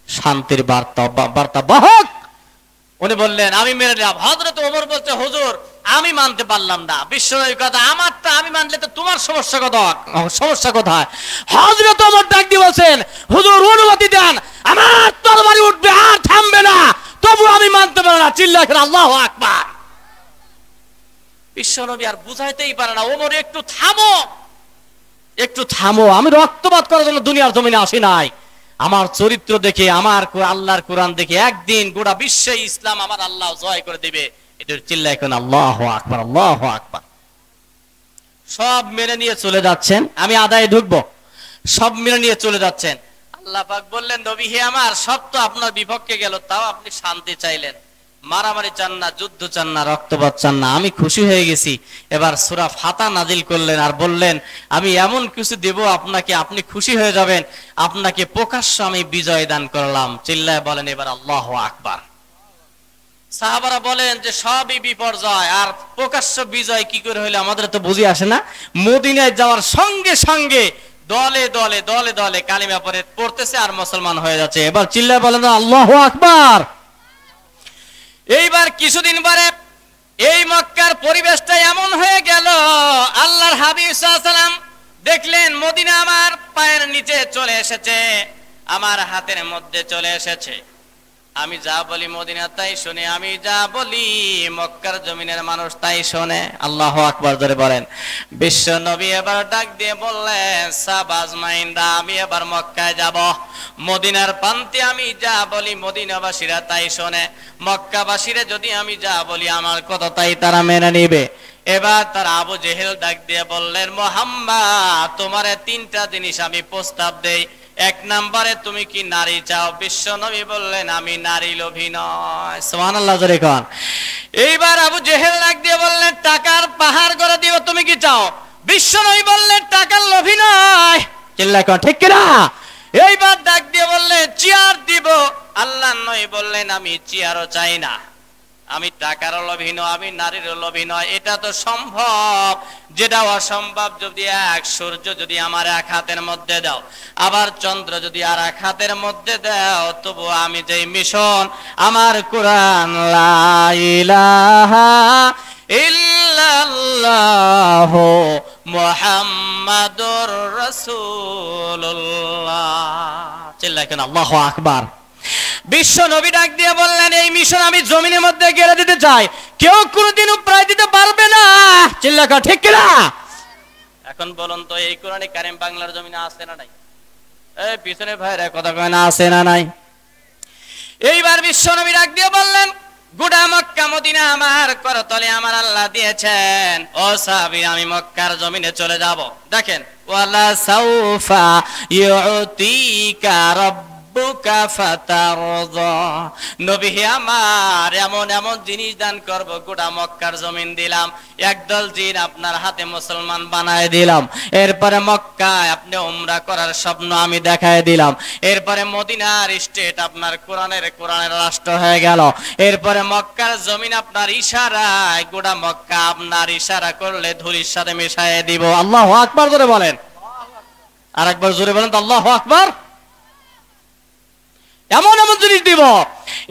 শান্তির বার্তা বাহক উনি বললেন আমি মেনে নিলাম। হযরত ওমর বলছে হুজুর আমি মানতে পারলাম না, বিশ্বনবীর কথা আমারটা আমি মানলে তো তোমার সমস্যা কোথায়? হযরত ওমর ডাক দিয়ে বলছেন হুজুর অনুমতি দেন, আমার তরবারি উঠবে আর থামবে না, তবু আমি মানতে পারি না। চিল্লায় করে আল্লাহু আকবার। বিশ্বনবী আর বুঝাইতেই পারে না, ওমর একটু থামো, আমি রক্তপাত করার জন্য দুনিয়ার জমিনে আসি নাই, আমার চরিত্র দেখে আমার আল্লাহর কোরআন দেখে একদিন গোটা বিশ্বে ইসলাম আমার আল্লাহ জয় করে দিবে। এটা চিল্লায় করে আল্লাহু আকবার, আল্লাহু আকবার। সব মেনে নিয়ে চলে যাচ্ছেন, আমি আদায়ে ঢুকবো, সব মেনে নিয়ে চলে যাচ্ছেন। আল্লাহ পাক বললেন নবী হে আমার সব তো আপনার বিপক্ষে গেল, তাও আপনি শান্তি চাইলেন, মারামারি চান না, যুদ্ধ চান না, রক্তপাত চান না, আমি খুশি হয়ে গেছি। এবার সূরা ফাতা নাজিল করলেন আর বললেন আমি এমন কিছু দেব আপনাকে, আপনি খুশি হয়ে যাবেন, আপনাকে প্রকাশ্য আমি বিজয় দান করলাম। চিল্লায় বলেন এবার আল্লাহু আকবার। সাহাবারা বলেন যে সবই বিপর্যয় আর প্রকাশ্য বিজয় কি করে হইলো আমাদের তো বুঝি আসে না। মদিনায় যাওয়ার সঙ্গে সঙ্গে দলে দলে দলে দলে কালিমা পড়তেছে আর মুসলমান হয়ে যাচ্ছে। এবার চিল্লায় বলেন আল্লাহু আকবার। এইবার কিছুদিন পরে এই মক্কার পরিবেশটা এমন হয়ে গেল, আল্লাহর হাবিব সাল্লাল্লাহু আলাইহি ওয়াসাল্লাম দেখলেন মদিনা আমার পায়ের নিচে চলে এসেছে, আমার হাতের মধ্যে চলে এসেছে। আমি যা বলি মদিনা তাই শোনে, আমি যা বলি মক্কার জমিনের মানুষ তাই শোনে। আল্লাহু আকবার জোরে বলেন। বিশ্ব নবী এবার ডাক দিয়ে বললেন, সাবাজ মাইন্দা, আমি এবার মক্কায় যাব। মদিনার প্রান্তে আমি যা বলি মদিনাবাসীরা তাই শোনে, মক্কাবাসীরা যদি আমি যা বলি আমার কথা তাই তারা মেনে নিবে। এবার তার আবু জেহেল ডাক দিয়ে বললেন, মুহাম্মদ, তোমারে তিনটা জিনিস আমি প্রস্তাব দেই। এক নম্বরে তুমি কি নারী চাও? বিশ্ব নবী বললেন, আমি নারী লোভী নয়। সুবহানাল্লাহ জোরে কোন। এইবার আবু জেহেল ডাক দিয়ে বললেন, টাকার পাহাড় করে দিব, তুমি কি চাও? বিশ্ব নবী বললেন, টাকার লোভী নয়। চিল্লা কোন ঠিক কিনা? এইবার ডাক দিয়ে বললেন, চেয়ার দিব। আল্লাহ নবী বললেন, আমি চেয়ারও চাই না, আমি টাকার লোভী নয়, আমি নারীর লোভী নয়। এটা তো সম্ভব, যেটা অসম্ভব। যদি এক সূর্য যদি আমার এক হাতের মধ্যে দাও, আবার চন্দ্র যদি আর এক হাতের মধ্যে দাও, তবু আমি যেই মিশন আমার কোরআন লা ইলাহা ইল্লাল্লাহু মুহাম্মাদুর রাসূলুল্লাহ। চিল্লায় কেন আল্লাহু আকবার। বিশ্ব নবী ডাক দিয়ে বললেন, এই মিশন আমি জমিনের মধ্যে গেড়ে দিতে চাই, কেউ কোনোদিন প্রায় দিতে পারবে না। চিল্লাকা ঠিক কিনা? এখন বলুন তো, এই কোরআনে কারিম বাংলার জমিনে আছে না নাই? এই পিছনে ভাইরা কথা কয় না, আছে না নাই? এইবার বিশ্ব নবী ডাক দিয়ে বললেন, গোটা মক্কা মদিনা আমার করতলে আমার আল্লাহ দিয়েছেন। ও সাহাবী, আমি মক্কার জমিনে চলে যাব। দেখেন, ওয়ালা সাউফা ইউতিকা রাব্বুকা ফাতারদা। নবী হে আমার, এমন এমন জিনিস দান করব, গোটা মক্কার জমিন দিলাম, একদল জিন আপনার হাতে মুসলমান বানায় দিলাম। এরপরে মক্কায় আপনি উমরা করার স্বপ্ন আমি দেখায় দিলাম। এরপরে মদিনার স্টেট আপনার কোরআনের রাষ্ট্র হয়ে গেল। এরপরে মক্কার জমিন আপনার ইশারায়, গোটা মক্কা আপনার ইশারা করলে ধুলির সাথে মিশায় দিব। আল্লাহু আকবার জোরে বলেন। আরেকবার জোরে বলেন তো, আল্লাহু আকবার। এমন এমন জিনিস দিব।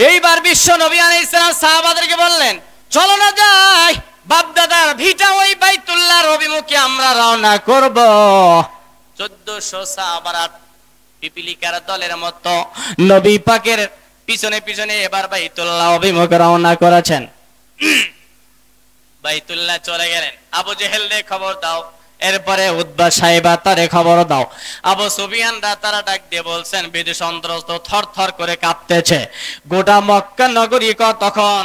এইবার বিশ্ব নবী আলাইহিস সালাম সাহাবাদেরকে বললেন, চলো না যাই, বাপদাদার ভিটা ওই বাইতুল্লাহর অভিমুখে আমরা রওনা করব। 1400 সাহাবারা পিপিলিকার দলের মতো নবী পাকের পিছনে পিছনে এবার বাইতুল্লাহ অভিমুখে রওনা করেছেন। বাইতুল্লাহ চলে গেলেন। আবু জেহেল রে খবর দাও, এরপরে উতবা সাইবা তারে খবর দাও। আবু সুফিয়ানরা তারা ডাক দিয়ে বলছেন, বিদেশ অন্তরস্থ থর থর করে কাঁপতেছে। গোটা মক্কা নগরী তখন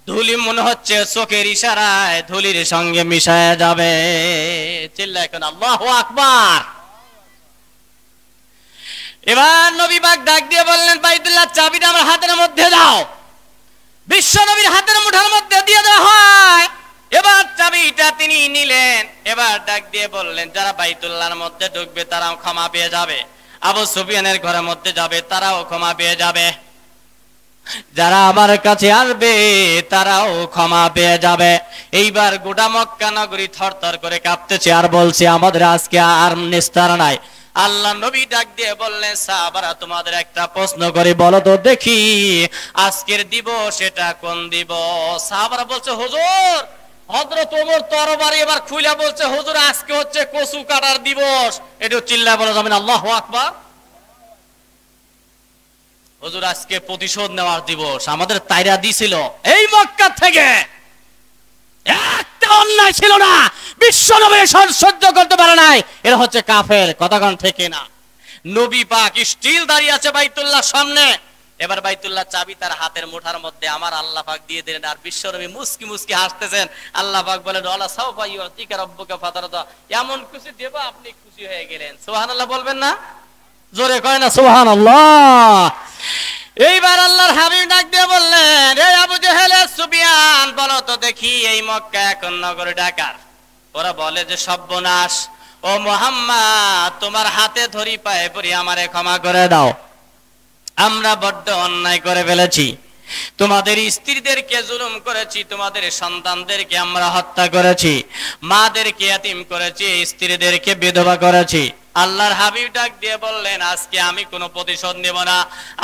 ধুলি মনে হচ্ছে চোখের ইশারায় ধুলির সঙ্গে মিশায় যাবে। চিল্লায় এখন আল্লাহু আকবার। এবার নবী পাক ডাক দিয়ে বললেন, বাইতুল্লাহ চাবিটা আমার হাতের মধ্যে দাও। বিশ্ব নবীর হাতের মুঠার মধ্যে দিয়ে দেওয়া হয়। এবার চাবিটা তিনি নিলেন। এবার ডাক দিয়ে বললেন, যারা বাইতুল্লাহর মধ্যে ঢুকবে তারাও ক্ষমা পেয়ে যাবে, আবু সুফিয়ানের ঘরের মধ্যে যাবে তারাও ক্ষমা পেয়ে যাবে, যারা আমার কাছে আসবে তারাও ক্ষমা পেয়ে যাবে। এইবার গোটা মক্কা নগরী থরথর করে কাঁপতেছে আর বলছে, আমাদের আজকে আর নিস্তার নাই। আল্লাহ নবী ডাক দিয়ে বললেন, সাহাবারা তোমাদের একটা প্রশ্ন করে বলো তো দেখি, আজকের দিবস এটা কোন দিবস? সাহাবারা বলছে, হুজুর, হযরত ওমর তরবারি এবার খুলে বলছে, হুজুর আজকে হচ্ছে কচু কাটার দিবস। একটু চিল্লায় বলা যাবে না আল্লাহু আকবার? হুজুর আজকে প্রতিশোধ নেওয়ার দিবস, আমাদের তাইরা দিছিল এই মক্কা থেকে, একটা অন্যায় ছিল না, বিশ্ব নবী সহ্য করতে পারে নাই। এরা হচ্ছে কাফের। কথাগণ ঠিক না? নবী পাক স্টিল দাঁড়িয়ে আছে বাইতুল্লাহর সামনে। এবার বাইতুল্লাহ চাবি তার হাতের মুঠার মধ্যে আমার আল্লাহ পাক দিয়ে দিলেন। আর বিশ্ব নবী মুস্কি মুস্কি হাসতেছেন। আল্লাহ পাক বলেন, ওয়ালা সাউফা ইউতিকা রাব্বুকা ফাতারদা, এমন কিছু দেব আপনি খুশি হয়ে গেলেন। সুবহানাল্লাহ বলবেন না? জোরে কয় না সুবহানাল্লাহ। এইবার আল্লাহর হাবিব ডাক দিয়ে বললেন, এই আবু জেহেল, সুফিয়ান, বলো তো দেখি এই মক্কা এখন নগরী ডাকার। ওরা বলে যে সর্বনাশ, ও মুহাম্মদ, তোমার হাতে ধরি পায়ে পড়ি, আমারে ক্ষমা করে দাও, আমরা বড্ড অন্যায় করে ফেলেছি, তোমাদের স্ত্রীদেরকে জুলুম করেছি, তোমাদের সন্তানদেরকে আমরা হত্যা করেছি, মাদেরকে ইয়াতীম করেছি, স্ত্রীদেরকে বিধবা করেছি। আল্লাহর হাবিব ডাক দিয়ে বললেন, আজকে আমি কোনো প্রতিশোধ নেব না,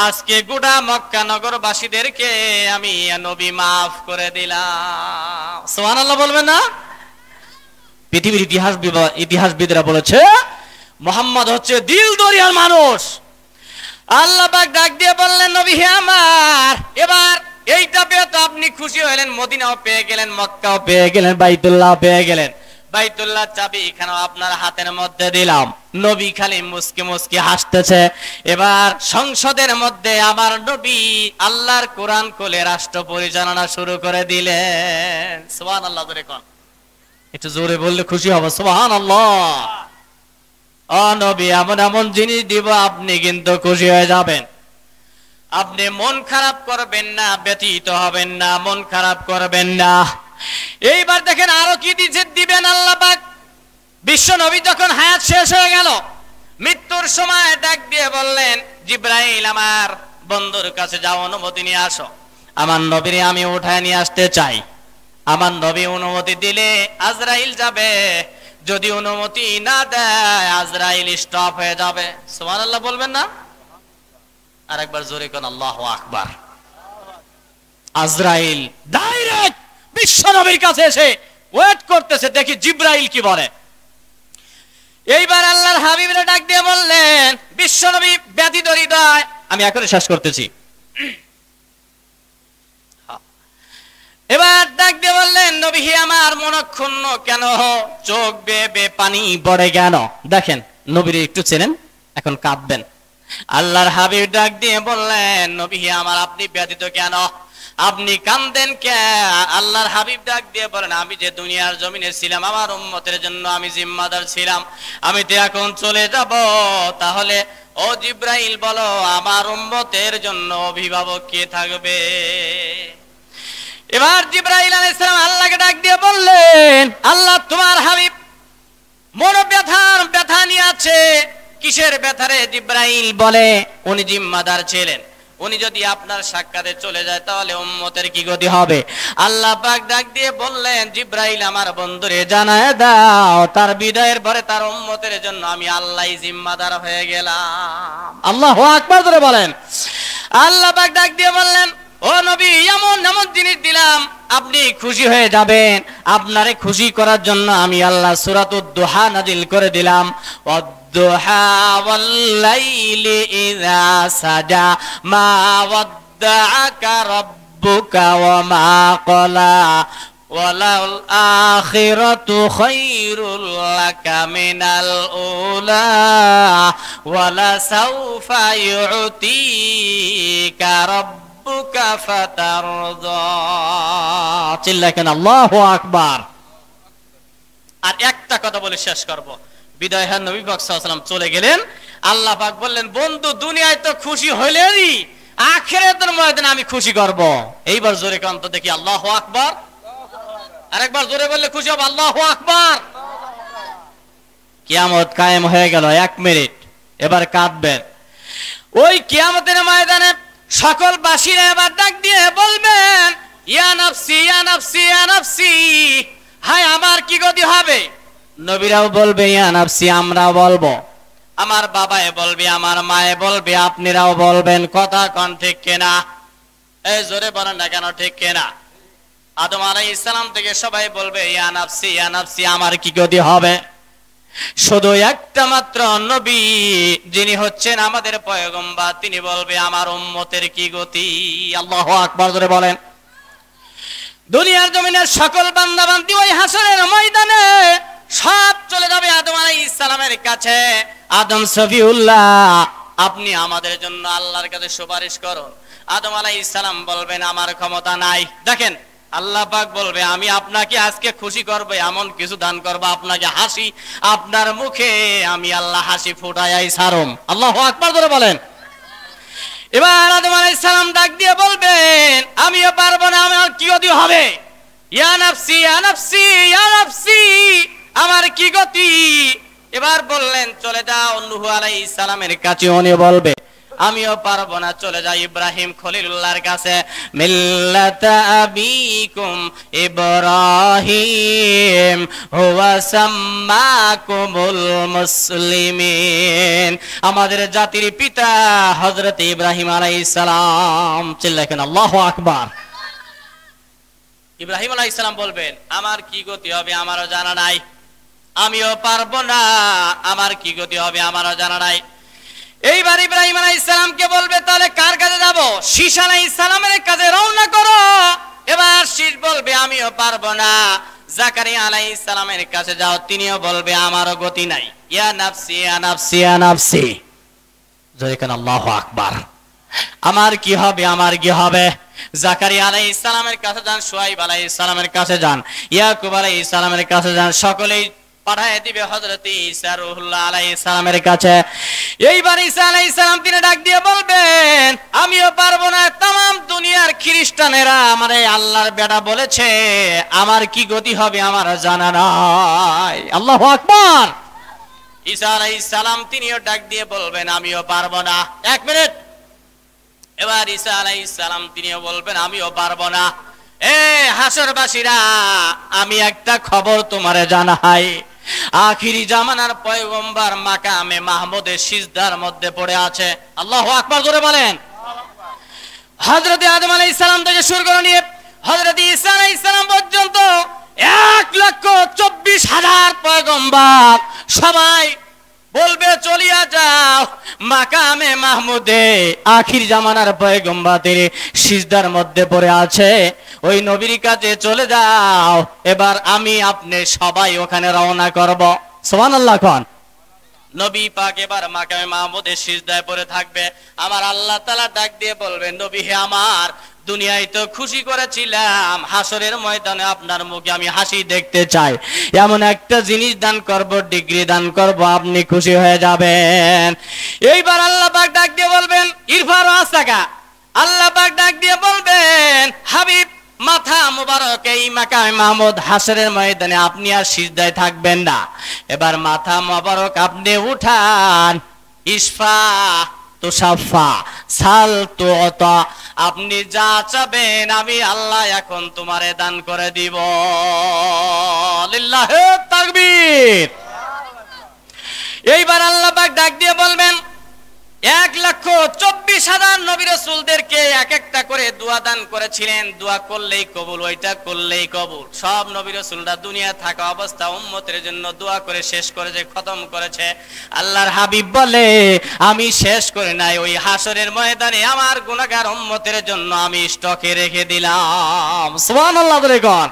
আজকে গোটা মক্কা নগরবাসীদেরকে আমি নবী মাফ করে দিলাম। সুবহানাল্লাহ বলবেন না? পৃথিবীর ইতিহাসবিদরা বলেছে, মুহাম্মদ হচ্ছে দিল দরিয়ার মানুষ। আল্লাহ পাক ডাক দিয়ে বললেন, নবী হে আমার, এবার এইটা পেয়ে তো আপনি খুশি হলেন, মদিনাও পেয়ে গেলেন, মক্কাও পেয়ে গেলেন, বাইতুল্লাহ পেয়ে গেলেন। বাইতুল্লাহ চাবি এখানেও আপনার হাতের মধ্যে দিলাম। নবী খালি মুস্কি মুস্কি হাসতেছে। এবার সংসদের মধ্যে আমার নবী আল্লাহর কোরআন কোলে রাষ্ট্র পরিচালনা শুরু করে দিলেন। সুবহানাল্লাহ, জোরে কোন, একটু জোরে বললে খুশি হব। সুবহানাল্লাহ। ও নবী, এমন এমন জিনিস দিব আপনি কিন্তু খুশি হয়ে যাবেন। আপনি মন খারাপ করবেন না, ব্যথিত হবেন না, মন খারাপ করবেন না। এইবার দেখেন আরো কি দিবেন আল্লাহ পাক। বিশ্ব নবী যখন হায়াত শেষ হয়ে গেল, মৃত্যুর সময় ডাক দিয়ে বললেন, জিব্রাইল আমার বন্ধুর কাছে যাও, অনুমতি নিয়ে আসো, আমার নবীরে আমি উঠায় নিয়ে আসতে চাই। আমার নবী অনুমতি দিলে আজরাইল যাবে, যদি অনুমতি না দেয় আজরাইল স্টপ হয়ে যাবে। সুবহানাল্লাহ বলবেন না? আরেকবার জোরে কোন আল্লাহু আকবার। আজরাইল ডাইরেক্ট বিশ্ব নবীর কাছে এসে ওয়েট করতেছে, দেখি জিব্রাইল কি বলে। এইবার আল্লাহর হাবিবরে ডাক দিয়ে বললেন, বিশ্ব নবী ব্যথিত হৃদয়, আমি এখনই শেষ করতেছি। এবার ডাক দিয়ে বললেন, নবী হে আমার, মনক্ষুণ্ণ কেন, চোখ বেয়ে বেয়ে পানি পড়ে কেন? দেখেন নবীর একটু চেনেন, এখন কাঁদবেন। আল্লাহর হাবিব ডাক দিয়ে বললেন, নবী হে আমার, আপনি ব্যথিত কেন, আপনি কাঁদেন কে? আল্লাহর হাবিব ডাক দিয়ে বলেন, আমি যে দুনিয়ার জমিনে ছিলাম আমার উম্মতের জন্য আমি জিম্মাদার ছিলাম, আমি তো এখন চলে যাব, তাহলে ও জিব্রাইল বলো আমার উম্মতের জন্য অভিভাবক কে থাকবে? এবার জিব্রাইল আলাইহিস সালাম আল্লাহকে ডাক দিয়ে বললেন, আল্লাহ তোমার হাবিব মন ব্যথা নিয়ে আছে। কিসের ব্যথা রে? জিব্রাইল বলে, উনি জিম্মাদার ছিলেন, উনি যদি আপনার সাক্ষাতে চলে যায় তাহলে উম্মতের কি গতি হবে? আল্লাহ পাক ডাক দিয়ে বললেন, জিব্রাইল আমার বন্ধুরে জানায় দাও, তার বিদায়ের পরে তার উম্মতের জন্য আমি আল্লাহই জিম্মাদার হয়ে গেলাম। আল্লাহু আকবার করে বলেন। আল্লাহ পাক ডাক দিয়ে বললেন, ও নবী, এমন এমন জিনিস দিলাম আপনি খুশি হয়ে যাবেন। আপনারে খুশি করার জন্য আমি আল্লাহ সূরাতুদ দুহা নাজিল করে দিলাম। ওয়াদ-দুহা ওয়াল-লাইলি ইযা সাজা মা ওয়াদ্দাআকা রাব্বুকা ওয়া মা ক্বালা ওয়ালাল আখিরাতু খায়রুল লাকা মিনাল উলা ওয়ালা সাওফা ইউতিকা রাব্বুকা ফাতারদা। চিল্লায় কেন আল্লাহু আকবার। আর একটা কথা বলে শেষ করব। বিদায় হয়ে নবী পাক সাল্লাল্লাহু আলাইহি ওয়াসাল্লাম চলে গেলেন। আল্লাহ পাক বললেন, বন্ধু দুনিয়ায় তো খুশি হইলেনই, আখিরাতের ময়দানে আমি খুশি করব। এইবার জোরে কান্ত দেখি আল্লাহু আকবার। আরেকবার জোরে বললে খুশি হবে আল্লাহু আকবার। কিয়ামত কায়েম হয়ে গেল, 1 মিনিট। এবার কাঁদবেন। ওই কিয়ামতের ময়দানে সকল বাসীরা এবার ডাক দিয়ে বলবেন, ইয়া নাফসি ইয়া নাফসি ইয়া নাফসি, হায় আমার কি গতি হবে? নবীরাও বলবে ইয়া নাফসি, আমরাও বলবো, আমার বাবায়ে বলবে, আমার মায়ে বলবে, আপনারাও বলবেন। কথা কোন ঠিক কিনা? এই জোরে বলেন না কেন ঠিক কিনা? আদম আলাইহিস সালাম থেকে সবাই বলবে ইয়া নাফসি ইয়া নাফসি, আমার কি গতি হবে? শুধু একটা মাত্র নবী যিনি হচ্ছেন আমাদের পয়গম্বর, তিনি বলবে আমার উম্মতের কি গতি? আল্লাহু আকবার জোরে বলেন। দুনিয়ার জমিনের সকল বান্দা বান্দি ওই হাসরের ময়দানে সব চলে যাবে আদম আলাইহিস সালামের কাছে। আদম সফিউল্লাহ, আপনি আমাদের জন্য আল্লাহর কাছে সুপারিশ করুন। আদম আলাইহিস সালাম বলবেন আমার ক্ষমতা নাই। দেখেন আল্লাহ পাক বলবে, আমি আপনাকে আজকে খুশি করব, এমন কিছু দান করব, আপনাকে হাসি, আপনার মুখে আমি আল্লাহ হাসি ফুটাই ছাড়ুম। আল্লাহু আকবার জোরে বলেন। এবার আদম আলাইহিস সালাম ডাক দিয়ে বলবেন, আমিও পারবো না, আমার কি গতি হবে? ইয়া নাফসি ইয়া নাফসি ইয়া নাফসি, আমার কি গতি? এবার বললেন চলে যাও নূহ আলাইহিস সালামের কাছে, উনি বলবে আমিও পারবো না, চলে যাই ইব্রাহিম খলিলুল্লাহর কাছে। মিল্লাতা আবিকুম ইব্রাহিম হুয়া সাম্মাকুমুল মুসলিমিন, আমাদের জাতির পিতা হযরত ইব্রাহিম আলাইহিস সালাম। চিল্লাকেন আল্লাহু আকবার। ইব্রাহিম আলাইহিস সালাম বলবেন আমার কি গতি হবে আমারও জানা নাই, আমিও পারবো না, আমার কি গতি হবে আমারও জানা নাই। এইবার ইব্রাহিম আলাইহিস সালামকে বলবে তাহলে কার কাছে যাব? শীষ আলাইহিস সালামের কাছে রওনা করো। এবার শীষ বলবে আমিও পারবো না। জাকারিয়া আলাইহিস সালামের কাছে যাও, তিনিও বলবে আমারও গতি নাই। ইয়া নাফসি ইয়া নাফসি ইয়া নাফসি। জয়কান আল্লাহু আকবার। আমার কি হবে, আমার কি হবে? জাকারিয়া আলাইহিস সালামের কাছে যান, শুআইব আলাইহিস সালামের কাছে যান, ইয়াকুব আলাইহিস সালামের কাছে যান, সকলেই পাঠায় দিবে হযরত ঈসা রূহুল্লাহ আলাইহিস সালামের কাছে। এইবার ঈসা আলাইহিস সালাম তিনি ডাক দিয়ে বলবেন আমিও পারবো না, तमाम দুনিয়ার খ্রিস্টানেরা আমারে আল্লাহর বেটা বলেছে, আমার কি গতি হবে আমার জানা নাই। আল্লাহু আকবার। ঈসা আলাইহিস সালাম তিনিও ডাক দিয়ে বলবেন আমিও পারবো না। এক মিনিট। এবার ঈসা আলাইহিস সালাম তিনিও বলবেন আমিও পারবো না। এ হাসরবাসীরা, আমি একটা খবর তোমারে জানাই, আখিরি জামানার পয়গম্বর মাকামে মাহমুদের সিজদার মধ্যে পড়ে আছে। আল্লাহু আকবার জোরে বলেন। হযরত আদম আলাইহিস সালাম থেকে শুরু করে নিয়ে হযরত ঈসা আলাইহিস সালাম পর্যন্ত 1,24,000 পয়গম্বর সবাই বলবে চলিয়া যাও মাকামে মাহমুদে, আখির জামানার পয়গম্বর তিনি সিজদার মধ্যে পড়ে আছে, ওই নবীর কাছে চলে যাও। এবার আমি আপনি সবাই ওখানে রওনা করব। সুবহানাল্লাহ কোন। নবী পাক এবার মাকামে মাহমুদে সিজদায় পড়ে থাকবে। আমার আল্লাহ তাআলা ডাক দিয়ে বলবেন নবী হে আমার, দুনিয়ায় তো খুশি করেছিলাম, হাসরের ময়দানে আপনার মুখে আমি হাসি দেখতে চাই, এমন একটা জিনিস দান করব, ডিগ্রি দান করব, আপনি খুশি হয়ে যাবেন। এইবার আল্লাহ পাক ডাক দিয়ে বলবেন ইরফারু আসাকা। আল্লাহ পাক ডাক দিয়ে বলবেন হাবিব, মাথা মুবারক এই মাকামে মাহমুদ হাসরের ময়দানে আপনি আর সিজদায় থাকবেন না, এবার মাথা মুবারক আপনি উঠান। ইসফা তুসাফা সাল তুতা, আপনি যা চাবেন আমি আল্লাহ এখন তোমারে দান করে দিব। লিল্লাহি তাকবীর। এইবার আল্লাহ পাক ডাক দিয়ে বলবেন 1,24,000 নবী রাসূলদেরকে এক একটা করে দোয়া দান করেছিলেন, দোয়া করলেই কবুল, ওইটা করলেই কবুল। সব নবী রাসূলরা দুনিয়া থাকা অবস্থা উম্মতের জন্য দোয়া করে শেষ করেছে, খতম করেছে। আল্লাহর হাবিব বলে আমি শেষ করে নাই, ওই হাসরের ময়দানে আমার গুনাহগার উম্মতের জন্য আমি স্টকে রেখে দিলাম। সুবহানাল্লাহ বলে কোন।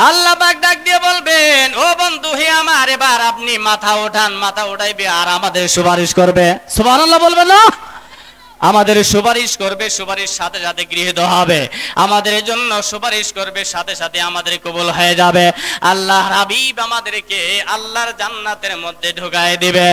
আল্লাহ পাক ডাক দিয়ে বলবেন ও বন্ধু হে আমার, এবার আপনি মাথা ওঠান, মাথা উঠাইবে আর আমাদের সুপারিশ করবে। সুবহানাল্লাহ বলবেন না? আমাদের সুপারিশ করবে, সুপারিশ সাথে সাথে গৃহীত হবে, আমাদের জন্য সুপারিশ করবে, সাথে সাথে আমাদের কবুল হয়ে যাবে। আল্লাহর হাবিব আমাদেরকে আল্লাহর জান্নাতের মধ্যে ঢুকায় দিবে।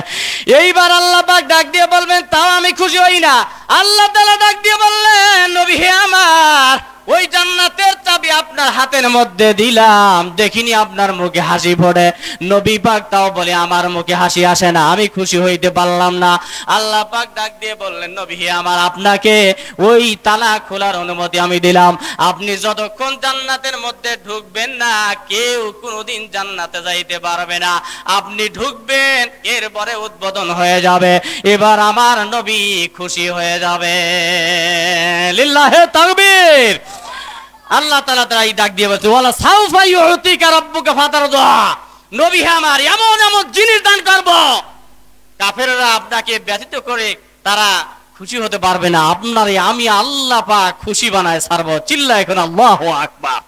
এইবার আল্লাহ পাক ডাক দিয়ে বলবেন তাও আমি খুশি হই না। আল্লাহ তাআলা ডাক দিয়ে বললেন নবী হে আমার, ওই জান্নাতের চাবি আপনার হাতের মধ্যে দিলাম, দেখিনি আপনার মুখে হাসি ফোটে। নবী পাক তাও বলে আমার মুখে হাসি আসে না, আমি খুশি হইতে পারলাম না। আল্লাহ পাক ডাক দিয়ে বললেন নবী হে আমার, আপনাকে ওই তালা খোলার অনুমতি আমি দিলাম, আপনি যতক্ষণ জান্নাতের মধ্যে ঢুকবেন না কেউ কোনোদিন জান্নাতে যাইতে পারবে না, আপনি ঢুকবেন এরপরে উদ্বোধন হয়ে যাবে, এবার আমার নবী খুশি হয়ে যাবে। লিল্লাহি তাকবীর। আল্লাহ তাআলা তাই ডাক দিয়ে বলছে ওয়ালা সাউফা ইউতিকা রাব্বুকা ফাতারদা, নবী হে আমার এমন এমন জিনিস দান করব কাফেররা আপনাকে ব্যতীত করে তারা খুশি হতে পারবে না, আপনারে আমি আল্লাহ পাক খুশি বানায় ছাড়ব। চিল্লা এখন আল্লাহু আকবার।